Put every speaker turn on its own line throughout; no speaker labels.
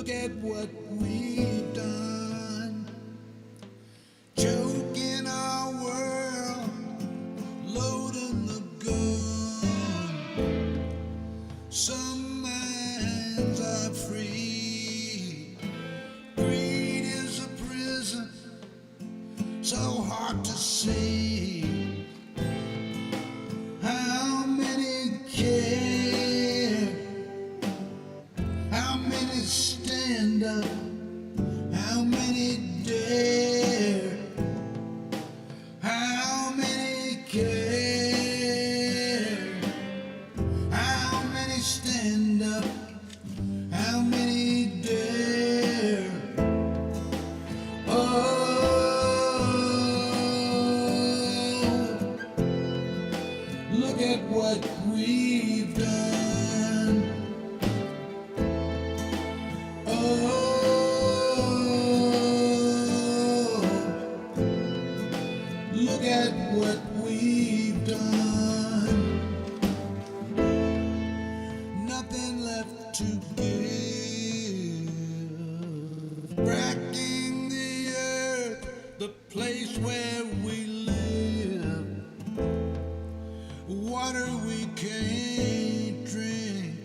Look at what we've done. Choking our world, loading the gun. Some minds are free. Greed is a prison, so hard to see. How many care? How many stand up? How many dare? How many care? How many stand up? How many dare? Oh, look at what we've done. Oh, look at what we've done. Nothing left to give. Bracking the earth, the place where we live. Water we can't drink.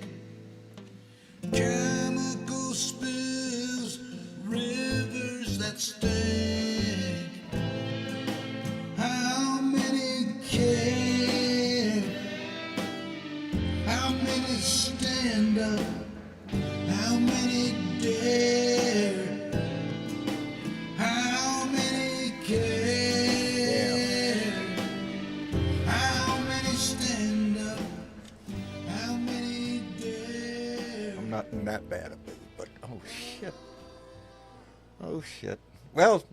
Chemical spills, rivers that stink. How many care? How many stand up? How many dare? How many care? How many stand up? How many dare?
I'm not in that bad a bit, but oh shit. Oh shit. Well,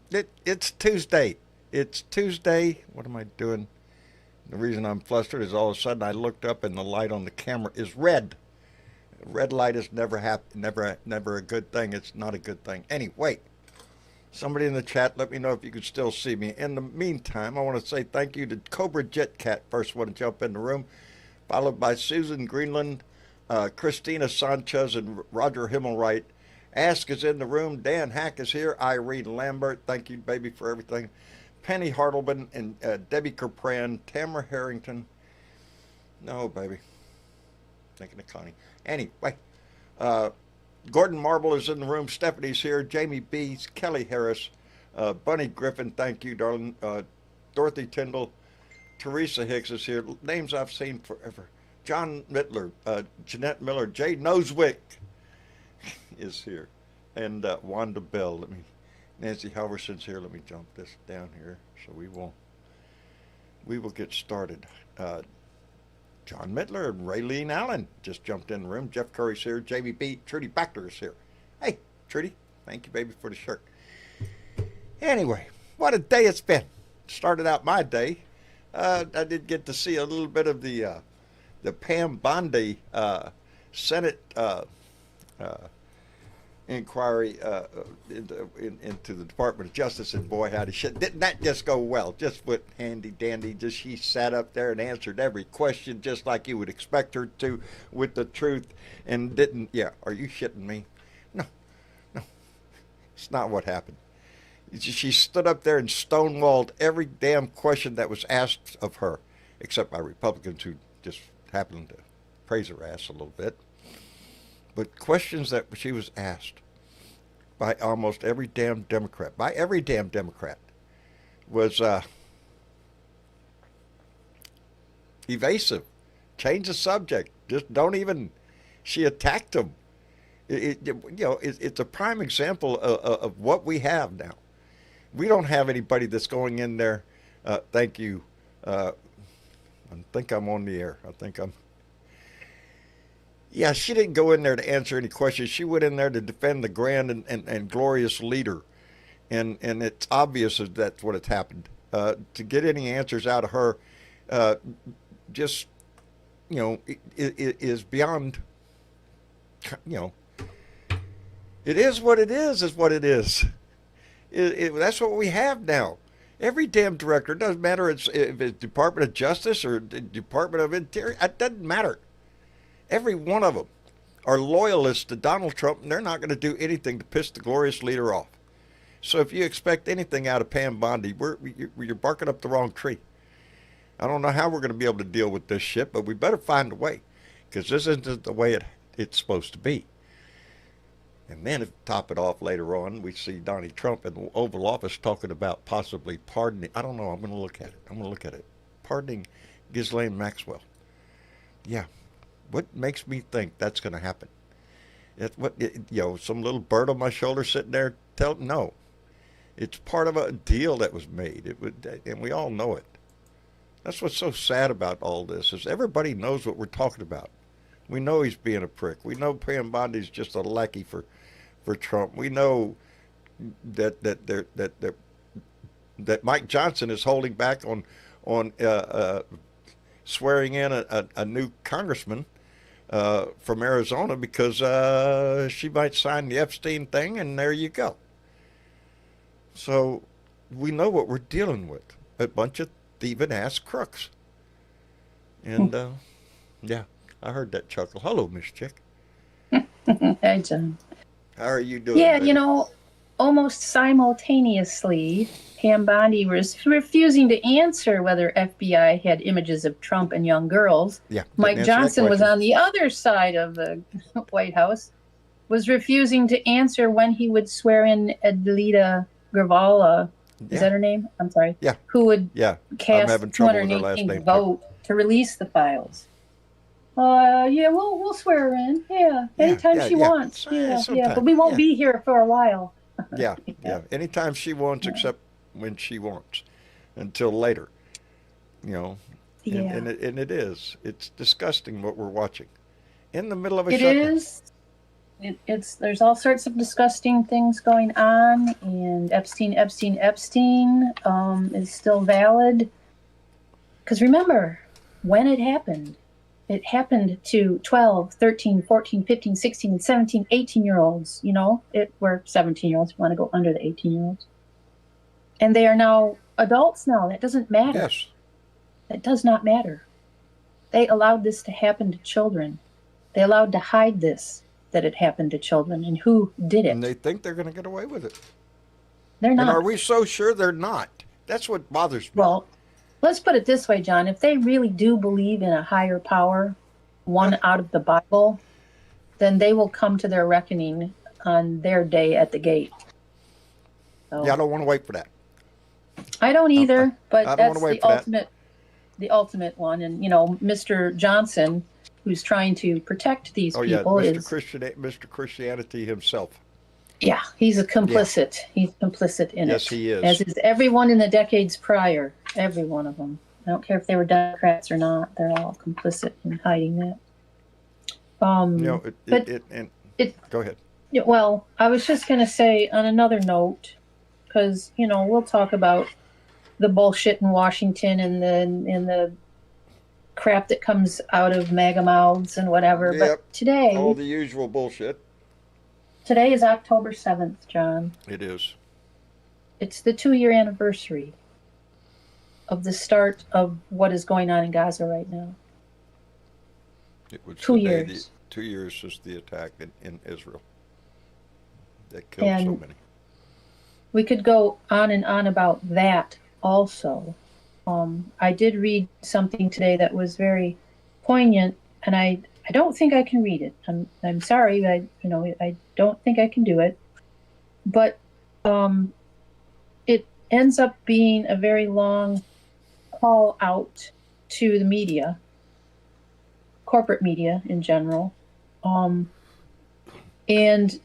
it's Tuesday. It's Tuesday. What am I doing? The reason I'm flustered is all of a sudden I looked up and the light on the camera is red. Red light is never a good thing. It's not a good thing. Anyway, somebody in the chat, let me know if you can still see me. In the meantime, I want to say thank you to Cobra Jet Cat, first one to jump in the room, followed by Susan Greenland, Christina Sanchez, and Roger Himmelwright. Ask is in the room. Dan Hack is here. Irene Lambert, thank you, baby, for everything. Penny Hartleman and Debbie Kerpran, Tamara Harrington. No, baby. Thinking of Connie. Anyway, Gordon Marble is in the room. Stephanie's here. Jamie B. Kelly Harris. Bunny Griffin, thank you, darling. Dorothy Tyndall. Teresa Hicks is here. Names I've seen forever. John Mittler. Jeanette Miller. Jay Noswick is here. And Wanda Bell. Nancy Halverson's here. Let me jump this down here so we will get started. John Mittler and Raylene Allen just jumped in the room. Jeff Curry's here. Jamie B. Trudy Bachter is here. Hey, Trudy. Thank you, baby, for the shirt. Anyway, what a day it's been. Started out my day. I did get to see a little bit of the Pam Bondi Senate inquiry into the Department of Justice, and boy, howdy shit, didn't that just go well? Just with handy dandy, just she sat up there and answered every question just like you would expect her to, with the truth, and didn't. Yeah, are you shitting me? No, it's not what happened. She stood up there and stonewalled every damn question that was asked of her, except by Republicans who just happened to praise her ass a little bit. But questions that she was asked by almost every damn Democrat, was evasive. Change the subject. Just don't even. She attacked them. It's a prime example of what we have now. We don't have anybody that's going in there. Thank you. I think I'm on the air. Yeah, she didn't go in there to answer any questions. She went in there to defend the grand and glorious leader. And it's obvious that that's what has happened. To get any answers out of her just, is beyond, it is what it is what it is. That's what we have now. Every damn director, it doesn't matter if it's Department of Justice or the Department of Interior, it doesn't matter. Every one of them are loyalists to Donald Trump, and they're not going to do anything to piss the glorious leader off. So if you expect anything out of Pam Bondi, you're barking up the wrong tree. I don't know how we're going to be able to deal with this shit, but we better find a way, because this isn't the way it's supposed to be. And then, to top it off later on, we see Donald Trump in the Oval Office talking about possibly pardoning. I don't know. I'm going to look at it. Pardoning Ghislaine Maxwell. Yeah. What makes me think that's going to happen? Some little bird on my shoulder sitting there no. It's part of a deal that was made. And we all know it. That's what's so sad about all this, is everybody knows what we're talking about. We know he's being a prick. We know Pam Bondi's just a lackey for Trump. We know that Mike Johnson is holding back on swearing in a new congressman from Arizona because she might sign the Epstein thing, and there you go. So we know what we're dealing with, a bunch of thieving ass crooks. And yeah, I heard that chuckle. Hello, Miss Chick.
Hi, John.
How are you doing?
Yeah,
baby?
almost simultaneously, Pam Bondi was refusing to answer whether FBI had images of Trump and young girls.
Yeah.
Mike Johnson was on the other side of the White House, was refusing to answer when he would swear in Adelita Gravala. Is that her name? I'm sorry.
Yeah.
Who would cast
I'm having trouble with her last
218
name
vote to release the files. Yeah, we'll swear her in. Yeah, anytime she wants. Yeah, but we won't be here for a while.
Yeah. Anytime she wants, except when she wants, until later. And it is. It's disgusting what we're watching. In the middle of a shutdown.
It is. There's all sorts of disgusting things going on, and Epstein is still valid. Because remember, when it happened to 12, 13, 14, 15, 16, 17, 18-year-olds, we're 17-year-olds, want to go under the 18-year-olds. And they are now adults now. That doesn't matter.
Yes.
That does not matter. They allowed this to happen to children. They allowed to hide this, that it happened to children, and who did it.
And they think they're going to get away with it.
They're not.
And are we so sure they're not? That's what bothers me.
Well, let's put it this way, John. If they really do believe in a higher power, one out of the Bible, then they will come to their reckoning on their day at the gate. So,
yeah, I don't want to wait for that.
I don't either, but that's the ultimate one. And, Mr. Johnson, who's trying to protect these people,
Mr. Christianity himself.
Yeah, he's a complicit. Yeah. He's complicit in it.
Yes, he is.
As is everyone in the decades prior. Every one of them. I don't care if they were Democrats or not. They're all complicit in hiding that.
Go ahead.
Well, I was just going to say on another note, because, we'll talk about the bullshit in Washington and the crap that comes out of MAGA mouths and whatever.
Yep.
But today,
all the usual bullshit.
Today is October 7th, John.
It is.
It's the 2-year anniversary of the start of what is going on in Gaza right now.
It was
2 years.
2 years since the attack in Israel that killed so many.
We could go on and on about that also. I did read something today that was very poignant, and I don't think I can read it. I'm sorry, I don't think I can do it. But it ends up being a very long call out to the media, corporate media in general, and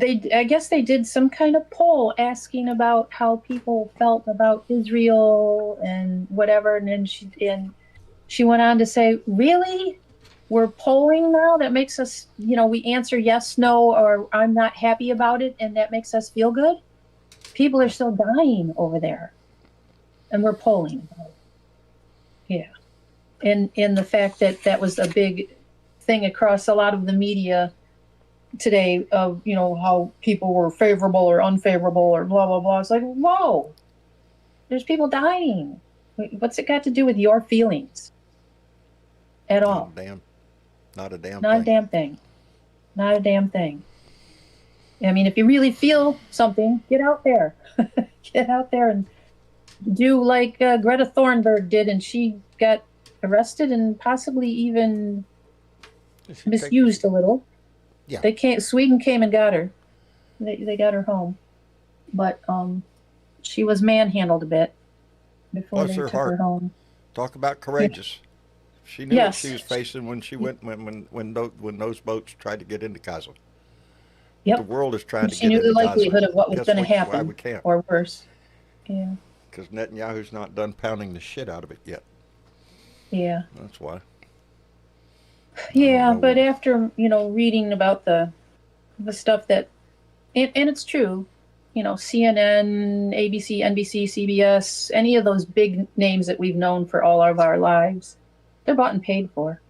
I guess they did some kind of poll asking about how people felt about Israel and whatever, and then she went on to say, "Really? We're polling now? That makes us, we answer yes, no, or I'm not happy about it, and that makes us feel good? People are still dying over there, and we're polling." Yeah. And the fact that was a big thing across a lot of the media today of, how people were favorable or unfavorable or blah, blah, blah. It's like, whoa, there's people dying. What's it got to do with your feelings at all?
Oh, damn. Not a damn
Not a
thing.
damn thing. Not a damn thing. I mean, if you really feel something, get out there. Get out there and do like Greta Thunberg did, and she got arrested and possibly even
She take,
misused a little.
yeah.
Sweden came and got her. They got her home, but she was manhandled a bit before
Bless
they
her
took her
heart.
home.
Talk about
Yeah.
courageous. She knew what she was
Yes.
facing when she went when those boats tried to get into Gaza. The
Yep.
world is trying to
She
get
knew the
into Gaza.
likelihood of what was
Guess
going to
why we
happen,
can't?
or worse. Yeah.
Because Netanyahu's not done pounding the shit out of it yet.
Yeah.
That's why. I don't
Yeah,
know
but
what.
after, reading about the stuff that and it's true, CNN, ABC, NBC, CBS, any of those big names that we've known for all of our lives, they're bought and paid for.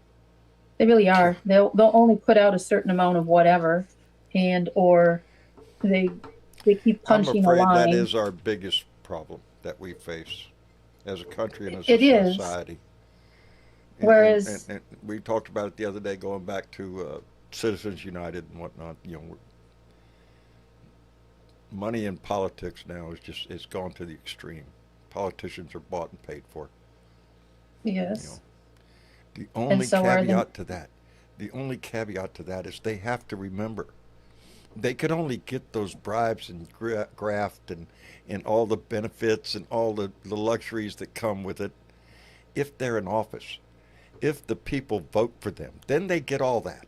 They really are. They'll only put out a certain amount of whatever, and or they they keep
I'm
punching a
afraid that
line.
is our biggest problem that we face as a country and as a
It is.
society.
Whereas,
And we talked about it the other day, going back to Citizens United and whatnot. Money in politics now is just it's gone to the extreme. Politicians are bought and paid for. You know,
yes,
the
and
only
so are
the only caveat to that is they have to remember they could only get those bribes and graft and all the benefits and all the luxuries that come with it if they're in office. If the people vote for them, then they get all that.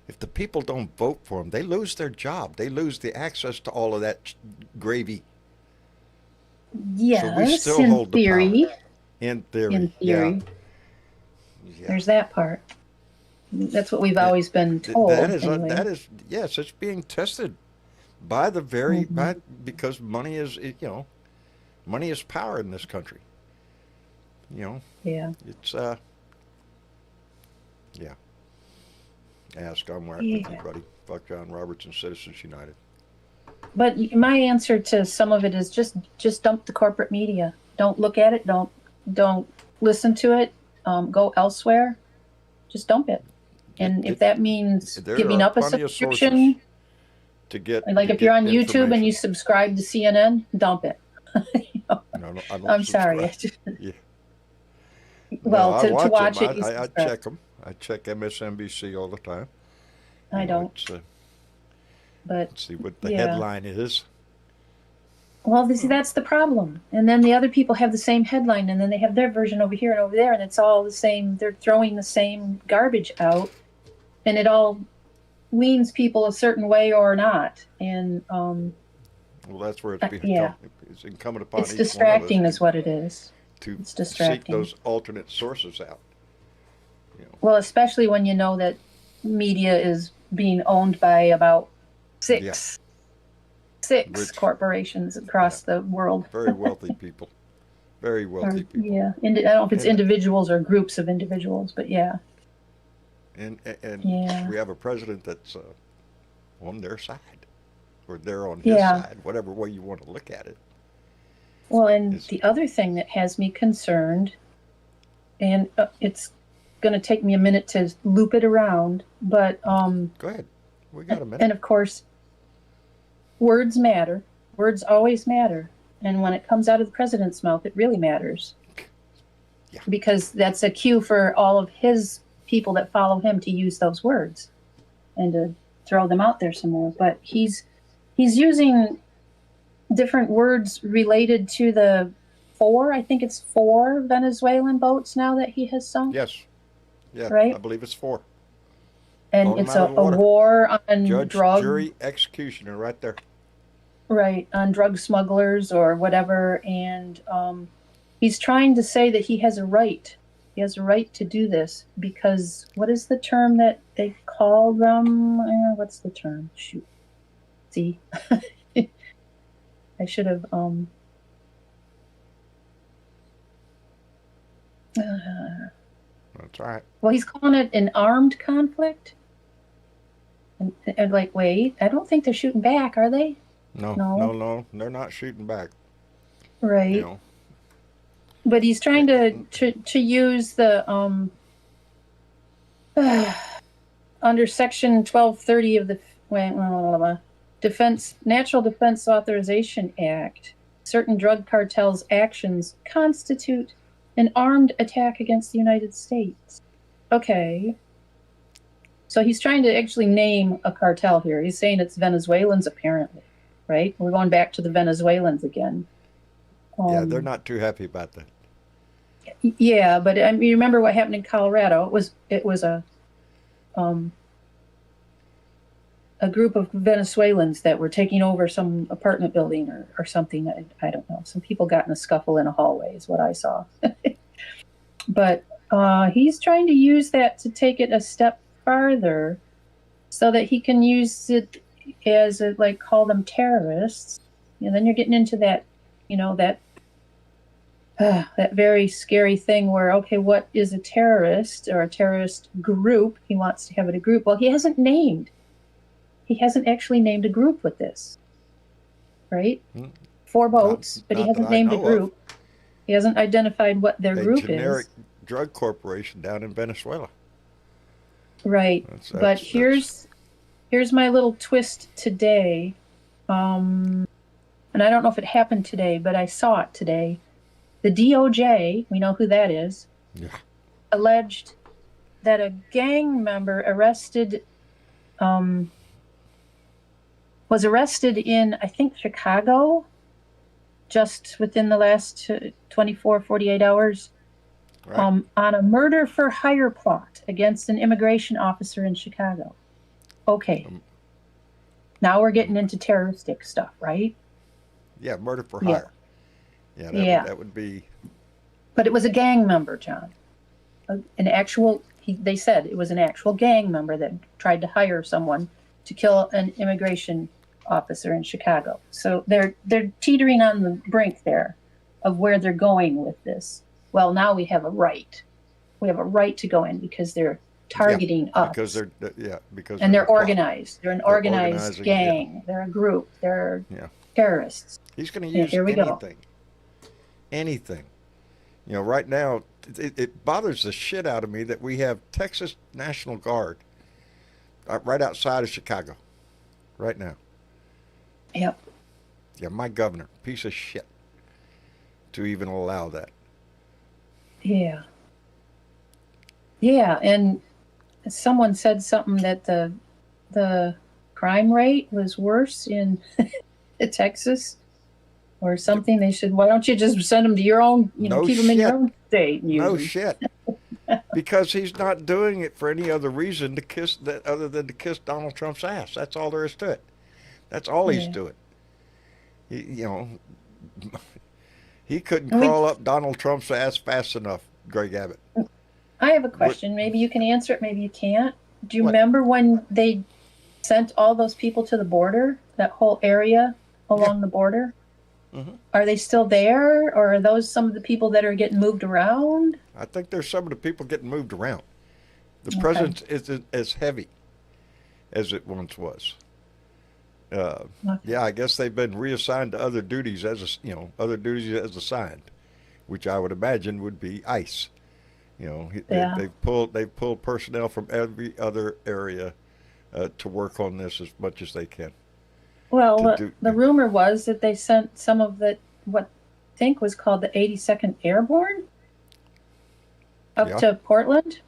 If the people don't vote for them, they lose their job. They lose the access to all of that gravy. So we
yes,
still hold the power. In
in
theory, yeah,
theory,
yeah.
there's that part. That's what we've
It,
always been
that
told,
is
anyway.
that is yes, it's being tested by the very
Hmm.
by because money is power in this country. You know,
Yeah.
it's yeah. Ask I'm right with you,
Yeah.
buddy. Fuck John Roberts and Citizens United.
But my answer to some of it is just dump the corporate media. Don't look at it. Don't listen to it. Go elsewhere. Just dump it.
It
And if
it
that means
there
giving
are
up a
plenty of sources
subscription,
to
like if you're
get
on YouTube and you
information.
subscribe to CNN, dump it. You know,
No, I don't
I'm sorry.
subscribe. Yeah. No,
Well,
I
to
watch them.
watch it, you
I
subscribe.
check them. I check MSNBC all the time.
I don't.
It's
But
let's see what the
yeah.
headline is.
Well, that's the problem. And then the other people have the same headline, and then they have their version over here and over there, and it's all the same. They're throwing the same garbage out, and it all leans people a certain way or not. And
Well, that's where
yeah,
it's incumbent upon
it's
each one of us
distracting, is what it is.
to
It's
seek
distracting.
those alternate sources out.
Well, especially when you know that media is being owned by about
Yeah,
six
rich,
corporations
yeah,
across the world.
very wealthy people, very
Or
wealthy people,
yeah, I don't know if it's
and
individuals or groups of individuals, but yeah,
and
yeah,
we have a president that's on their side, or they're on his
yeah.
side, whatever way you want to look at it.
Well, and
Is
the other thing that has me concerned, and it's going to take me a minute to loop it around, but
go ahead, we got a
and
minute.
of course, words matter. Words always matter, and when it comes out of the president's mouth, it really matters
Yeah,
because that's a cue for all of his people that follow him to use those words and to throw them out there some more. But he's using different words related to I think it's four Venezuelan boats now that he has sunk,
yes, yeah, I
right?
believe it's four.
And
Blowing them
it's
out of the
a
water.
war on
Judge, jury, executioner, right there.
right, on drug smugglers or whatever. And he's trying to say that he has a right. He has a right to do this because what is the term that they call them? What's the term? Shoot. See, I should have.
That's all right.
Well, he's calling it an armed conflict. And like, wait, I don't think they're shooting back, are they?
No, no,
No,
no, they're not shooting back. You
right.
know,
But he's trying to use the Under Section 1230 of the Natural Defense Authorization Act, certain drug cartels' actions constitute an armed attack against the United States. Okay. So he's trying to actually name a cartel here. He's saying it's Venezuelans, apparently, right? We're going back to the Venezuelans again.
Yeah, they're not too happy about that.
Yeah, but I mean, you remember what happened in Colorado? It was a group of Venezuelans that were taking over some apartment building or something. I don't know. Some people got in a scuffle in a hallway is what I saw. But he's trying to use that to take it a step farther so that he can use it as call them terrorists. And then you're getting into that, that very scary thing where, okay, what is a terrorist or a terrorist group? He wants to have it a group. Well, he hasn't actually named a group with this, right? 4 boats, but he hasn't named a group. He hasn't identified what their group is. A generic
drug corporation down in Venezuela.
Right. But here's my little twist today. And I don't know if it happened today, but I saw it today. The DOJ, we know who that is, alleged that a gang member was arrested in, I think, Chicago, just within the last 24, 48 hours, on a murder for hire plot against an immigration officer in Chicago. Okay. Now we're getting into terroristic stuff, right?
Yeah, murder for hire. Yeah, that would be...
But it was a gang member, John. They said it was an actual gang member that tried to hire someone to kill an immigration officer in Chicago. So they're teetering on the brink there of where they're going with this. Well, now we have a right. We have a right to go in because they're targeting us.
Because
they're organized. They're an organized gang. Yeah. They're a group. They're terrorists.
He's going to use anything. Anything. Right now, it bothers the shit out of me that we have Texas National Guard right outside of Chicago right now.
Yep.
Yeah, my governor, piece of shit, to even allow that.
Yeah. Yeah, and someone said something that the crime rate was worse in Texas or something. They should, why don't you just send them to your own, keep them in your own state?
No shit. Because he's not doing it for any other reason other than to kiss Donald Trump's ass. That's all there is to it. That's all he's doing. He couldn't crawl up Donald Trump's ass fast enough, Greg Abbott.
I have a question. Maybe you can answer it, maybe you can't. Do you remember when they sent all those people to the border, that whole area along the border? Mm-hmm. Are they still there, or are those some of the people that are getting moved around?
I think there's some of the people getting moved around. The presence isn't as heavy as it once was. Yeah, I guess they've been reassigned to other duties as assigned, which I would imagine would be ICE. They've pulled personnel from every other area to work on this as much as they can.
Well, the rumor was that they sent some of what I think was called the 82nd Airborne up to Portland.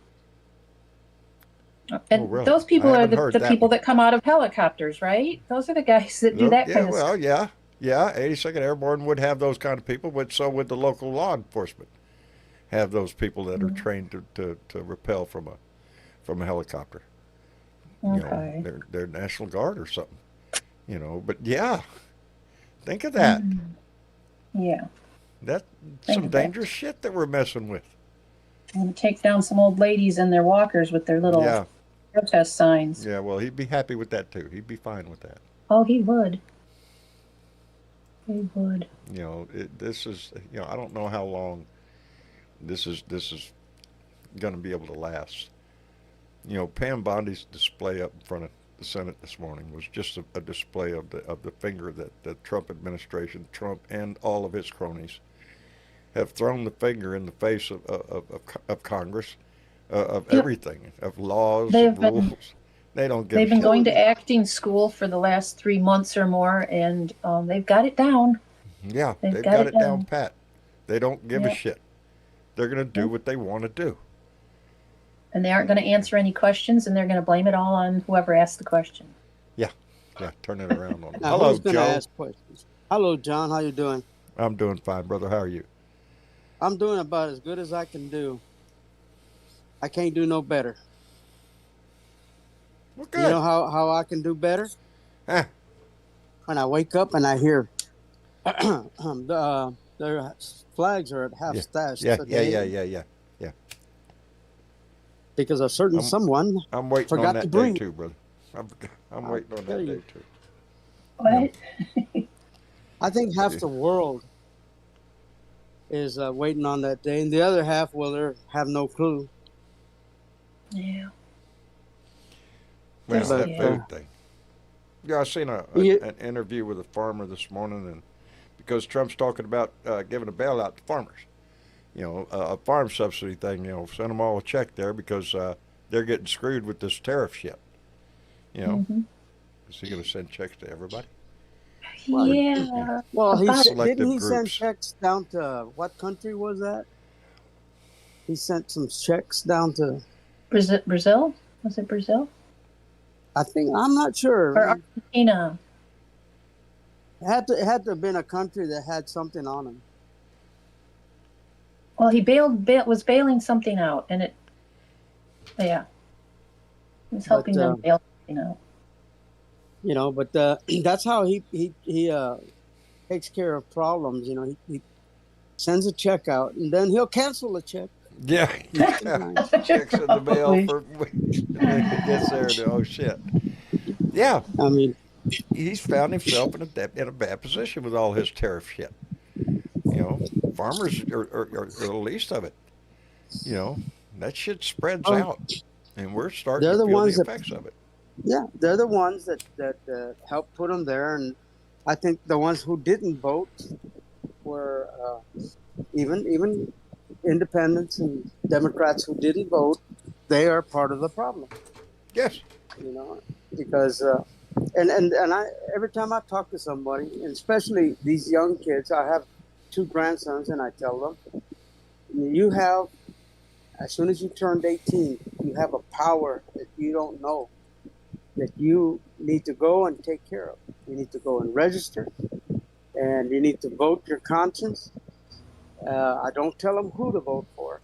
And really? Those people are the people that come out of helicopters, right? Those are the guys that do that kind of stuff.
Yeah. 82nd Airborne would have those kind of people, but so would the local law enforcement have those people that are trained to repel from a helicopter.
Okay.
They're National Guard or something. But think of that.
Yeah.
That's some dangerous shit that we're messing with.
And take down some old ladies in their walkers with their little protest signs.
Yeah, well, he'd be happy with that too. He'd be fine with that.
Oh, he would. He would.
This is, I don't know how long this is going to be able to last. Pam Bondi's display up in front of the Senate this morning was just a display of the finger that the Trump administration, Trump and all of his cronies, have thrown the finger in the face of Congress of
Yep.
everything, of laws,
They've
of
been
rules. They don't give a
they've been
shit.
going to acting school for the last 3 months or more, and they've got it down.
Yeah,
They've
they've
got
got
it
it down
down.
pat. They don't give a
Yep.
shit. They're going to do
Yep.
what they want to do.
And they aren't going to answer any questions, and they're going to blame it all on whoever asked the question.
Yeah, yeah, turn it around on them.
Now,
Hello,
who's going to
Joe.
ask questions? Hello, John. How you doing?
I'm doing fine, brother. How are you?
I'm doing about as good as I can do. I can't do no better.
Well,
You know
good.
how I can do better?
Ah,
When I wake up and I hear their flags are at half
yeah,
stash
yeah, yeah,
today
yeah, yeah, yeah, yeah.
because a certain
I'm
someone
I'm waiting on
forgot to
that day
bring.
too, brother. I'm
I'll
waiting on
tell
that
you,
day too. Yeah.
What?
I think half
Yeah.
the world is waiting on that day, and the other half will have no clue.
Yeah.
Well,
There's
But
that
yeah.
food thing. Yeah, I seen
you,
an interview with a farmer this morning, and because Trump's talking about giving a bailout to farmers, a farm subsidy thing, send them all a check there because they're getting screwed with this tariff shit. You know,
Hmm.
is he going to send checks to everybody?
well,
Or, yeah,
Yeah.
well,
About
didn't
selective
he send
groups.
checks down to what country was that? He sent some checks down to.
Brazil. Brazil? Was it Brazil
I think I'm not sure.
or Argentina?
It had to have been a country that had something on them.
Well, he was bailing something out, and yeah, he was
But
helping them bail something out.
but that's how he takes care of problems. He sends a check out and then he'll cancel the check
Yeah,
sometimes.
checks in the mail
Probably.
for weeks, and then it gets there, and oh shit. Yeah,
I mean,
he's found himself in a bad position with all his tariff shit. Farmers are the least of it. You know, that shit spreads
oh,
out, and we're starting
they're
to
the
feel the
ones that
effects of it.
they're the ones that helped put them there, and I think the ones who didn't vote were even independents and Democrats who didn't vote. They are part of the problem.
Yes.
Because and I every time I talk to somebody, and especially these young kids, I have 2 grandsons, and I tell them, you have, as soon as you turned 18, you have a power that you don't know, that you need to go and take care of. You need to go and register, and you need to vote your conscience. I don't tell them who to vote for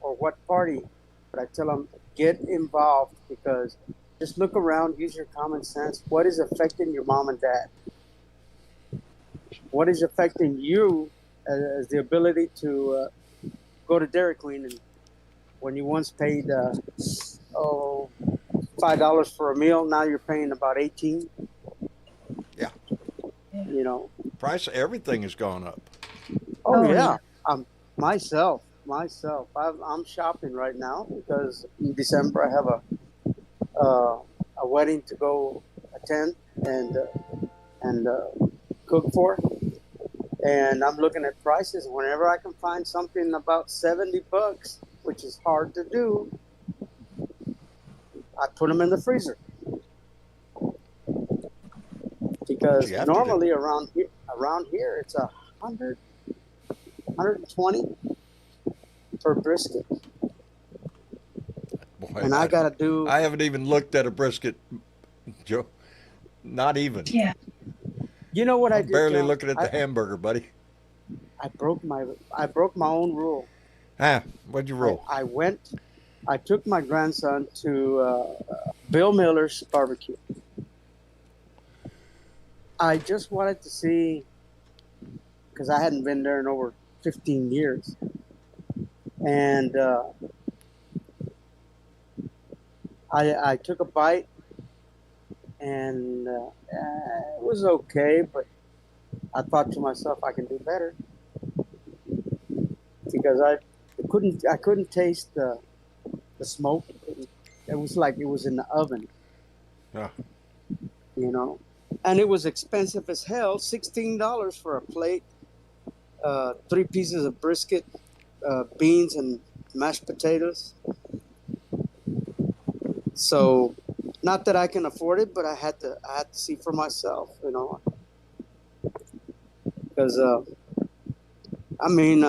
or what party, but I tell them get involved, because just look around, use your common sense. What is affecting your mom and dad? What is affecting you as the ability to go to Dairy Queen, and when you once paid $5 for a meal, now you're paying about 18.
Yeah.
You know.
Price of everything has gone up.
Oh
Oh,
yeah.
yeah.
Myself. I'm shopping right now because in December I have a wedding to go attend and cook for, and I'm looking at prices. Whenever I can find something about $70, which is hard to do, I put them in the freezer,
But
because
you have to do.
normally around here it's 120 per brisket,
Boy,
and I gotta do.
I haven't even looked at a brisket, Joe. Not even.
Yeah.
You know what I
I'm
did,
barely
John?
looking at the hamburger, buddy.
I broke my own rule.
What'd you roll?
I took my grandson to Bill Miller's barbecue. I just wanted to see, because I hadn't been there in over 15 years. And I took a bite, and it was okay, but I thought to myself, I can do better, because I couldn't taste the smoke. It was like it was in the oven,
Yeah.
And it was expensive as hell. $16 for a plate, 3 pieces of brisket, beans and mashed potatoes. So, not that I can afford it, but I had to see for myself, because I mean,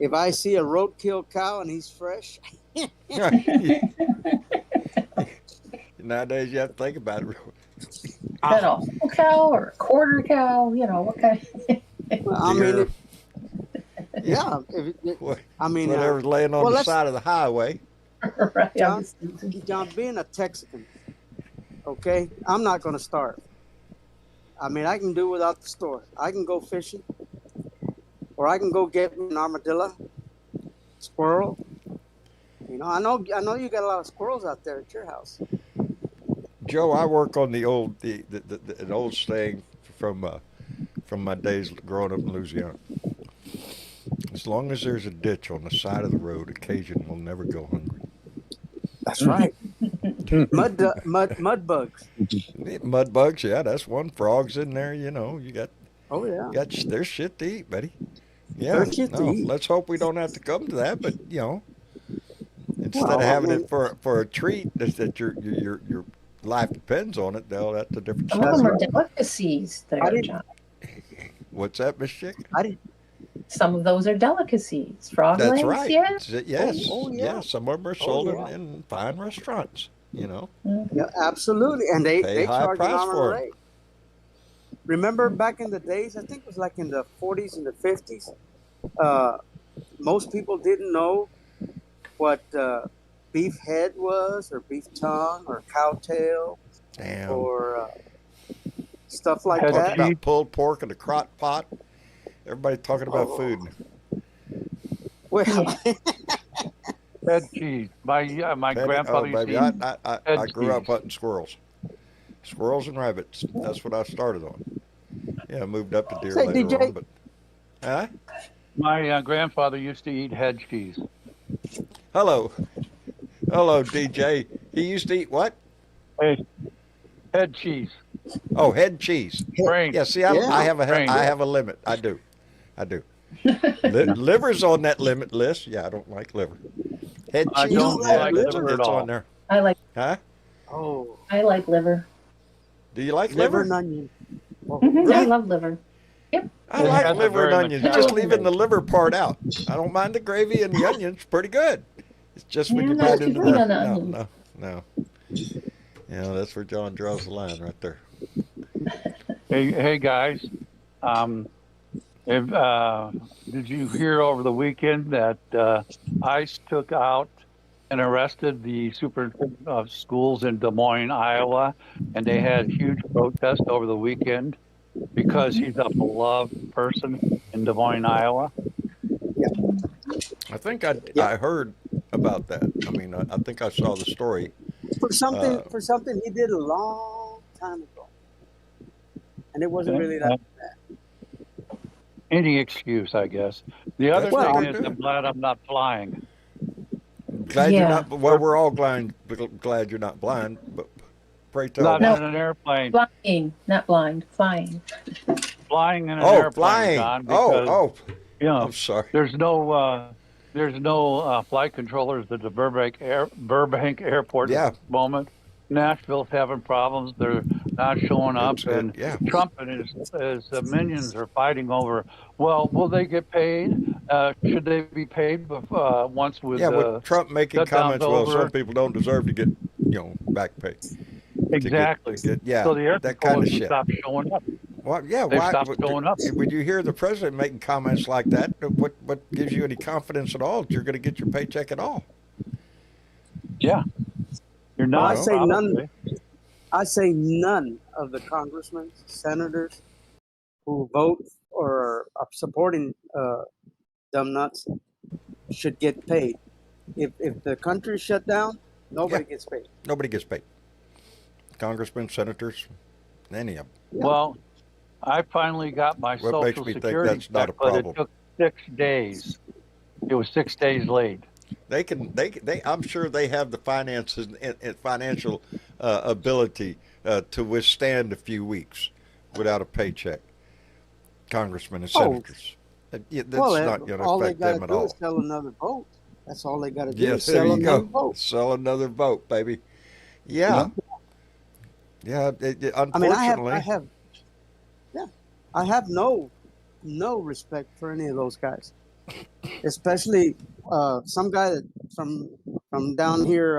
if I see a roadkill cow and he's fresh,
Nowadays, you have to think about it.
Then a whole cow or a quarter cow, what kind
I mean,
Deer,
yeah. I mean,
whatever's laying on
well,
the
let's-
side of the highway.
right?
John, being a Texan, okay, I'm not going to starve. I mean, I can do without the store. I can go fishing, or I can go get me an armadillo, squirrel. I know you got a lot of squirrels out there at your house.
Joe, I work on the old an old saying from my days growing up in Louisiana. As long as there's a ditch on the side of the road, occasion will never go hungry.
That's right. Mud bugs.
Mud bugs, yeah, that's one. Frogs in there, you got.
Oh yeah.
There's shit to eat, buddy. Yeah,
There's shit to eat.
let's hope we don't have to come to that, but instead
Well,
of having
I mean-
it for a treat that your life depends on it, though, that's a different
Some of
story.
them are delicacies there, John.
What's that, Miss Chick?
Some of those are delicacies. Frog
That's
legs,
right.
yes.
Yes.
Oh, yeah.
Yeah, some of them are sold
yeah.
in fine restaurants,
Yeah, absolutely. And they
Pay high
charge an
price
arm
for
and a
'em.
leg. Remember back in the days, I think it was like in the 40s and the 50s, most people didn't know what beef head was, or beef tongue, or cow tail,
Damn.
or stuff like
Talking
that.
about pulled pork in a crock pot. Everybody talking about
Oh.
food.
Well,
Head cheese. My grandfather used
baby,
to eat
I
head
grew up
cheese.
hunting squirrels and rabbits. That's what I started on. Yeah, I moved up to deer
Say,
later
DJ.
on, but huh?
My grandfather used to eat head cheese.
Hello, DJ. He used to eat what?
Hey, head cheese.
Oh, head cheese.
Brain.
Yeah, see,
Yeah.
I have
Brain.
a limit. I do. Liver's on that limit list. Yeah, I don't like liver. Head
I
cheese.
don't
yeah,
like
liver at
it's
all.
on there.
I like
Huh?
I like liver.
Do you like
liver
liver?
and onion. Oh,
Mhm, I
Really?
love liver.
I
It
like
has a
liver and
very
onions.
metallic
Just leaving the liver part out. I don't mind the gravy and the onions. Pretty good. It's just when
Yeah,
you
not
bite
too
into
good
the
on the onions.
no. That's where John draws the line right there.
Hey guys. Did you hear over the weekend that ICE took out and arrested the super schools in Des Moines, Iowa, and they had huge protest over the weekend because he's a beloved person in Des Moines, Iowa?
I think I heard about that. I mean, I think I saw the story.
For something he did a long time ago, and it wasn't really that.
Any excuse, I guess. The other
That's what
thing
they
is,
do.
I'm glad I'm not flying.
Glad you're
Yeah.
not. Well, we're all glad you're not blind. But pray tell.
Not
me.
in an airplane.
Flying, not blind, flying.
Flying in an
Oh,
airplane,
flying.
Don, because, you know,
I'm sorry.
there's no flight controllers at the Burbank Airport
Yeah.
at the moment. Nashville's having problems. They're not showing up, and
Yeah.
Trump and his minions are fighting over. Well, will they get paid? Should they be paid once with
With Trump making
shutdown's
comments, well,
over?
some people don't deserve to get, back pay.
Exactly.
To get,
So the air
that kind of
controllers
shit.
stop showing up.
Well, yeah,
They've
why?
stopped showing up.
Would you hear the president making comments like that? What gives you any confidence at all that you're going to get your paycheck at all?
Yeah, you're
Well,
not.
I say
probably.
I say none of the congressmen, senators who vote or are supporting dumb nuts should get paid. If the country's shut down, nobody gets paid.
Nobody gets paid. Congressmen, senators, any of them.
Well, I finally got my
What makes
Social
me think
Security
that's not a
check, but
problem?
it took 6 days. It was 6 days late.
They I'm sure they have the finances and financial ability to withstand a few weeks without a paycheck. Congressmen and senators. That's
Well,
not going to
all they
affect
got
them
to
at
do
all.
is sell another vote. That's all they got to do
Yeah,
is
there
sell
you
another
go.
vote.
Sell another vote, baby. Yeah, yeah.
I mean,
Unfortunately,
yeah, I have no respect for any of those guys, especially some guy that from down here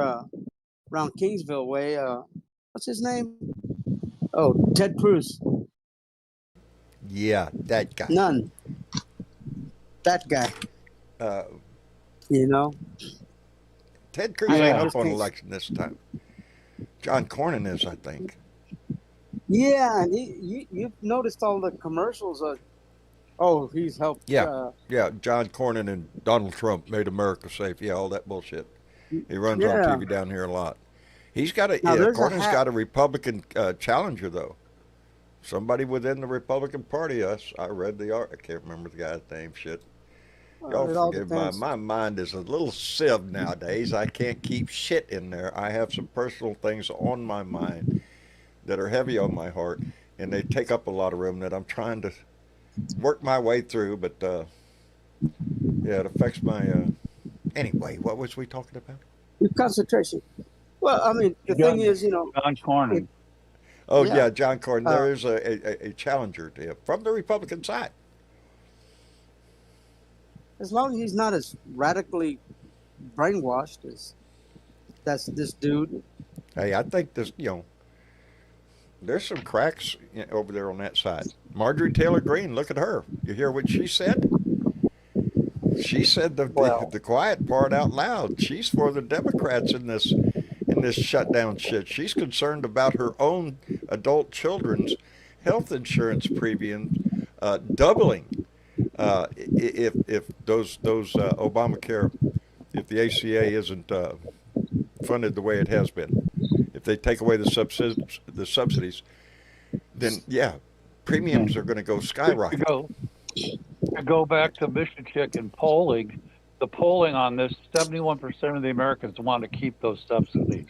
around Kingsville way. What's his name? Oh, Ted Cruz.
yeah, that guy.
None. That guy.
Uh,
You know,
Ted Cruz
I
ain't
Yeah.
up
just
on
can't.
election this time. John Cornyn is, I think.
Yeah, and you've noticed all the commercials of, oh, he's helped.
Yeah, yeah. John Cornyn and Donald Trump made America safe. Yeah, all that bullshit. He runs on
Yeah.
TV down here a lot. He's got a
Now
yeah.
there's a
Cornyn's
hat.
got a Republican challenger though. Somebody within the Republican Party. Us. I read the art. I can't remember the guy's name. Shit. Y'all
It all
forgive
depends.
my mind is a little sieve nowadays. I can't keep shit in there. I have some personal things on my mind that are heavy on my heart, and they take up a lot of room that I'm trying to work my way through. But yeah, it affects my. Anyway, what was we talking about?
Your concentration. Well, I mean, the thing
John,
is, you know,
John Cornyn.
Oh
yeah.
yeah, John Cornyn.
Uh,
There is a challenger to him from the Republican side.
as long as he's not as radically brainwashed as that's this dude.
Hey, I think this. There's some cracks over there on that side. Marjorie Taylor Greene, look at her. You hear what she said? She said
Well,
the quiet part out loud. She's for the Democrats in this shutdown shit. She's concerned about her own adult children's health insurance premiums doubling if those Obamacare, if the ACA isn't funded the way it has been. If they take away the subsidies, then yeah, premiums are going to go
to
skyrocket.
go back to Michigan and polling, the polling on this, 71% of the Americans want to keep those subsidies.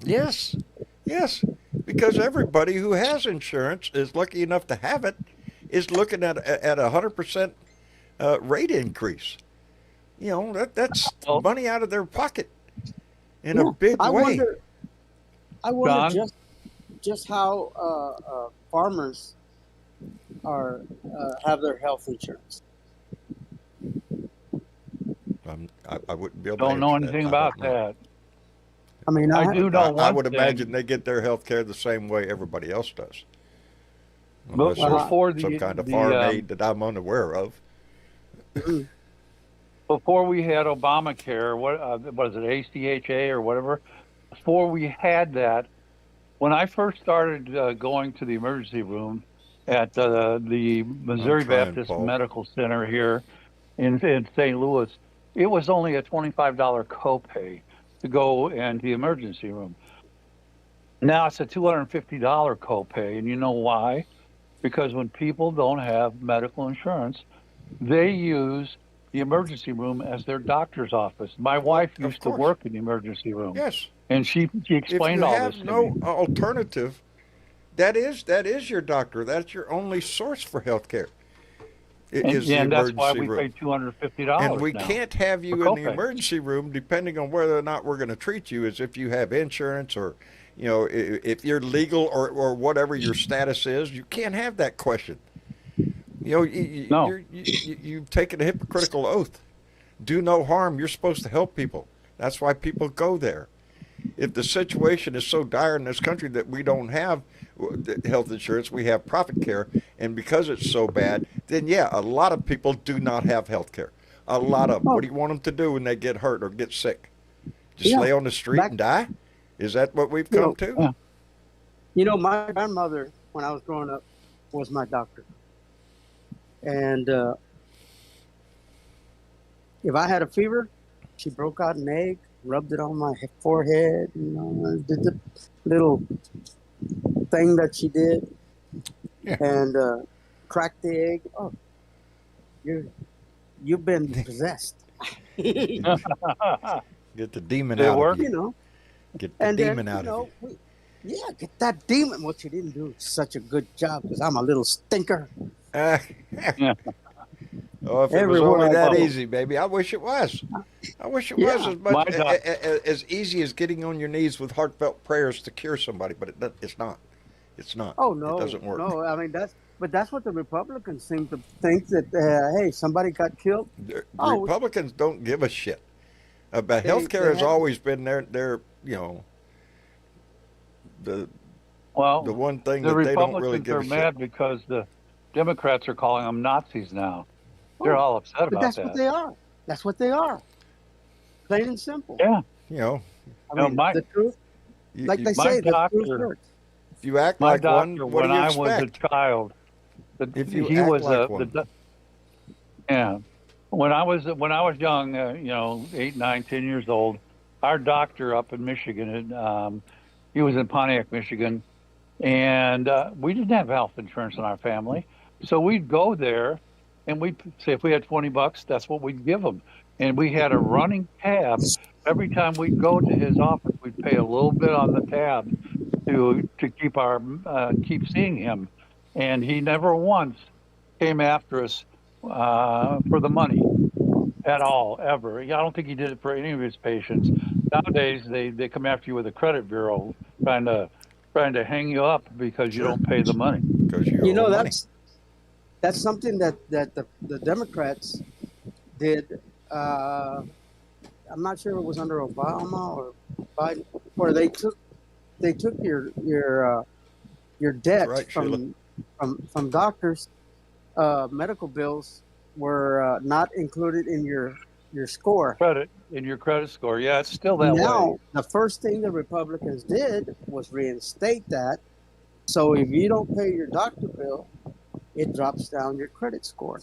Yes, yes, because everybody who has insurance is lucky enough to have it is looking at 100% rate increase. That's
Well,
money out of their pocket in a
Yeah.
big
I
way.
wonder. I wonder
John,
just how farmers are have their health insurance.
I wouldn't be able to
don't know
answer that.
anything
I
about
don't know.
that.
I mean,
I do know
I
one
would
thing.
imagine they get their health care the same way everybody else does,
But
unless there's
before
some kind of foreign aid that I'm unaware of.
before we had Obamacare, what is it, ACHA or whatever? Before we had that, when I first started going to the emergency room at the
I'm
Missouri
trying,
Baptist
Paul.
Medical Center here in St. Louis, it was only a $25 copay to go into the emergency room. Now it's a $250 copay, and you know why? Because when people don't have medical insurance, they use the emergency room as their doctor's office. My wife
Of
used to
course,
work in the emergency room,
yes.
and she
If
explained
you
all
have
this to me.
no alternative, that is your doctor. That's your only source for health care. Is the
And that's why
emergency
we
room.
pay $250
And we
now
can't have
for
you in the
copay.
emergency room depending on whether or not we're going to treat you as if you have insurance or, if you're legal or whatever your status is. You can't have that question.
No,
You've taken a hypocritical oath. Do no harm. You're supposed to help people. That's why people go there. If the situation is so dire in this country that we don't have health insurance, we have profit care, and because it's so bad, then yeah, a lot of people do not have health care. A lot of them. What
Oh,
do you want them to do when they get hurt or get sick? Just
yeah.
lay on the street
Back,
and die? Is that what we've
you
come
know,
to?
yeah.
my grandmother when I was growing up was my doctor, and if I had a fever, she broke out an egg, rubbed it on my forehead, and did the little thing that she did,
Yeah.
and cracked the egg. Oh, you've been possessed.
Get the demon
Did it
out of
work?
you.
You know,
Get the
and then
demon out of you.
yeah, get that demon. What you didn't do such a good job because I'm a little stinker.
Uh,
Yeah.
Oh, if it was
Everywhere
only
I
that
go.
easy, baby. I wish it was. I wish it was
Yeah.
as
My
much
doc,
as easy as getting on your knees with heartfelt prayers to cure somebody, but it's not. It's not.
Oh
It
no,
doesn't work.
no. I mean that's what the Republicans seem to think that hey, somebody got killed.
The
Oh,
Republicans don't give a shit about
they
healthcare. Has
had
always been their the the
well,
one thing
the
that they don't really
Republicans
give
are
a shit.
mad because the Democrats are calling them Nazis now. They're
oh,
all upset
but
about
that's what
that.
they are. That's what they are. Plain and simple.
Yeah.
You know,
I
You know,
mean, the truth, like
you,
they
my
say, the truth
doctor,
hurts.
if you act
my
like one,
doctor,
what do
when
you
I was a
expect?
child,
If you
he
act
was
like one,
yeah. When I was young, 8, 9, 10 years old, our doctor up in Michigan, he was in Pontiac, Michigan, and we didn't have health insurance in our family, so we'd go there, and we'd say if we had $20, that's what we'd give him, and we had a running tab. Every time we'd go to his office, we'd pay a little bit on the tab to keep seeing him, and he never once came after us for the money at all, ever. I don't think he did it for any of his patients. Nowadays, they come after you with a credit bureau trying to trying to hang you up because you
sure,
don't pay the money.
because you
You
owe
know,
money.
that's something that the Democrats did. I'm not sure if it was under Obama or Biden, where they took your
That's
debt
right, Sheila.
from doctors. Medical bills were not included in your score.
Credit in your credit score. Yeah, it's still that way.
Now, the first thing the Republicans did was reinstate that. So if you don't pay your doctor bill, it drops down your credit score.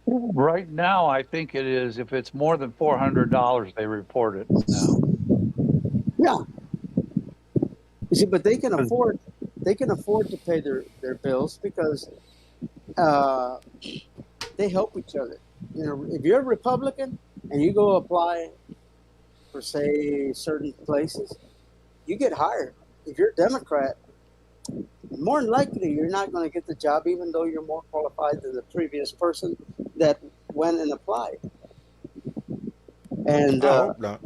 Right now, I think it is. If it's more than $400, they report it now.
Yeah. You see, but they can afford to pay their bills because uh, they help each other. You know, if you're a Republican and you go apply for say certain places, you get hired. If you're a Democrat, more than likely you're not going to get the job, even though you're more qualified than the previous person that went and applied. And
I hope not.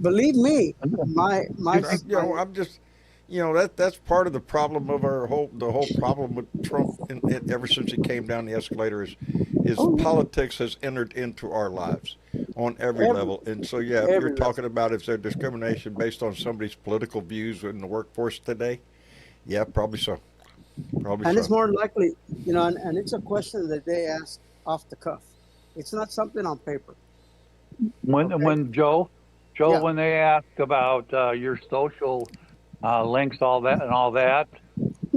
believe me, my
I'm just, that's part of the problem of the whole problem with Trump ever since he came down the escalator is
oh,
politics has entered into our lives on every
every
level. And so, yeah, if you're
every level.
talking about is there discrimination based on somebody's political views in the workforce today, yeah, probably so. Probably
And it's
so.
more likely, and it's a question that they ask off the cuff. It's not something on paper.
When
Okay.
when Joe,
Yeah.
when they ask about your social links, all that,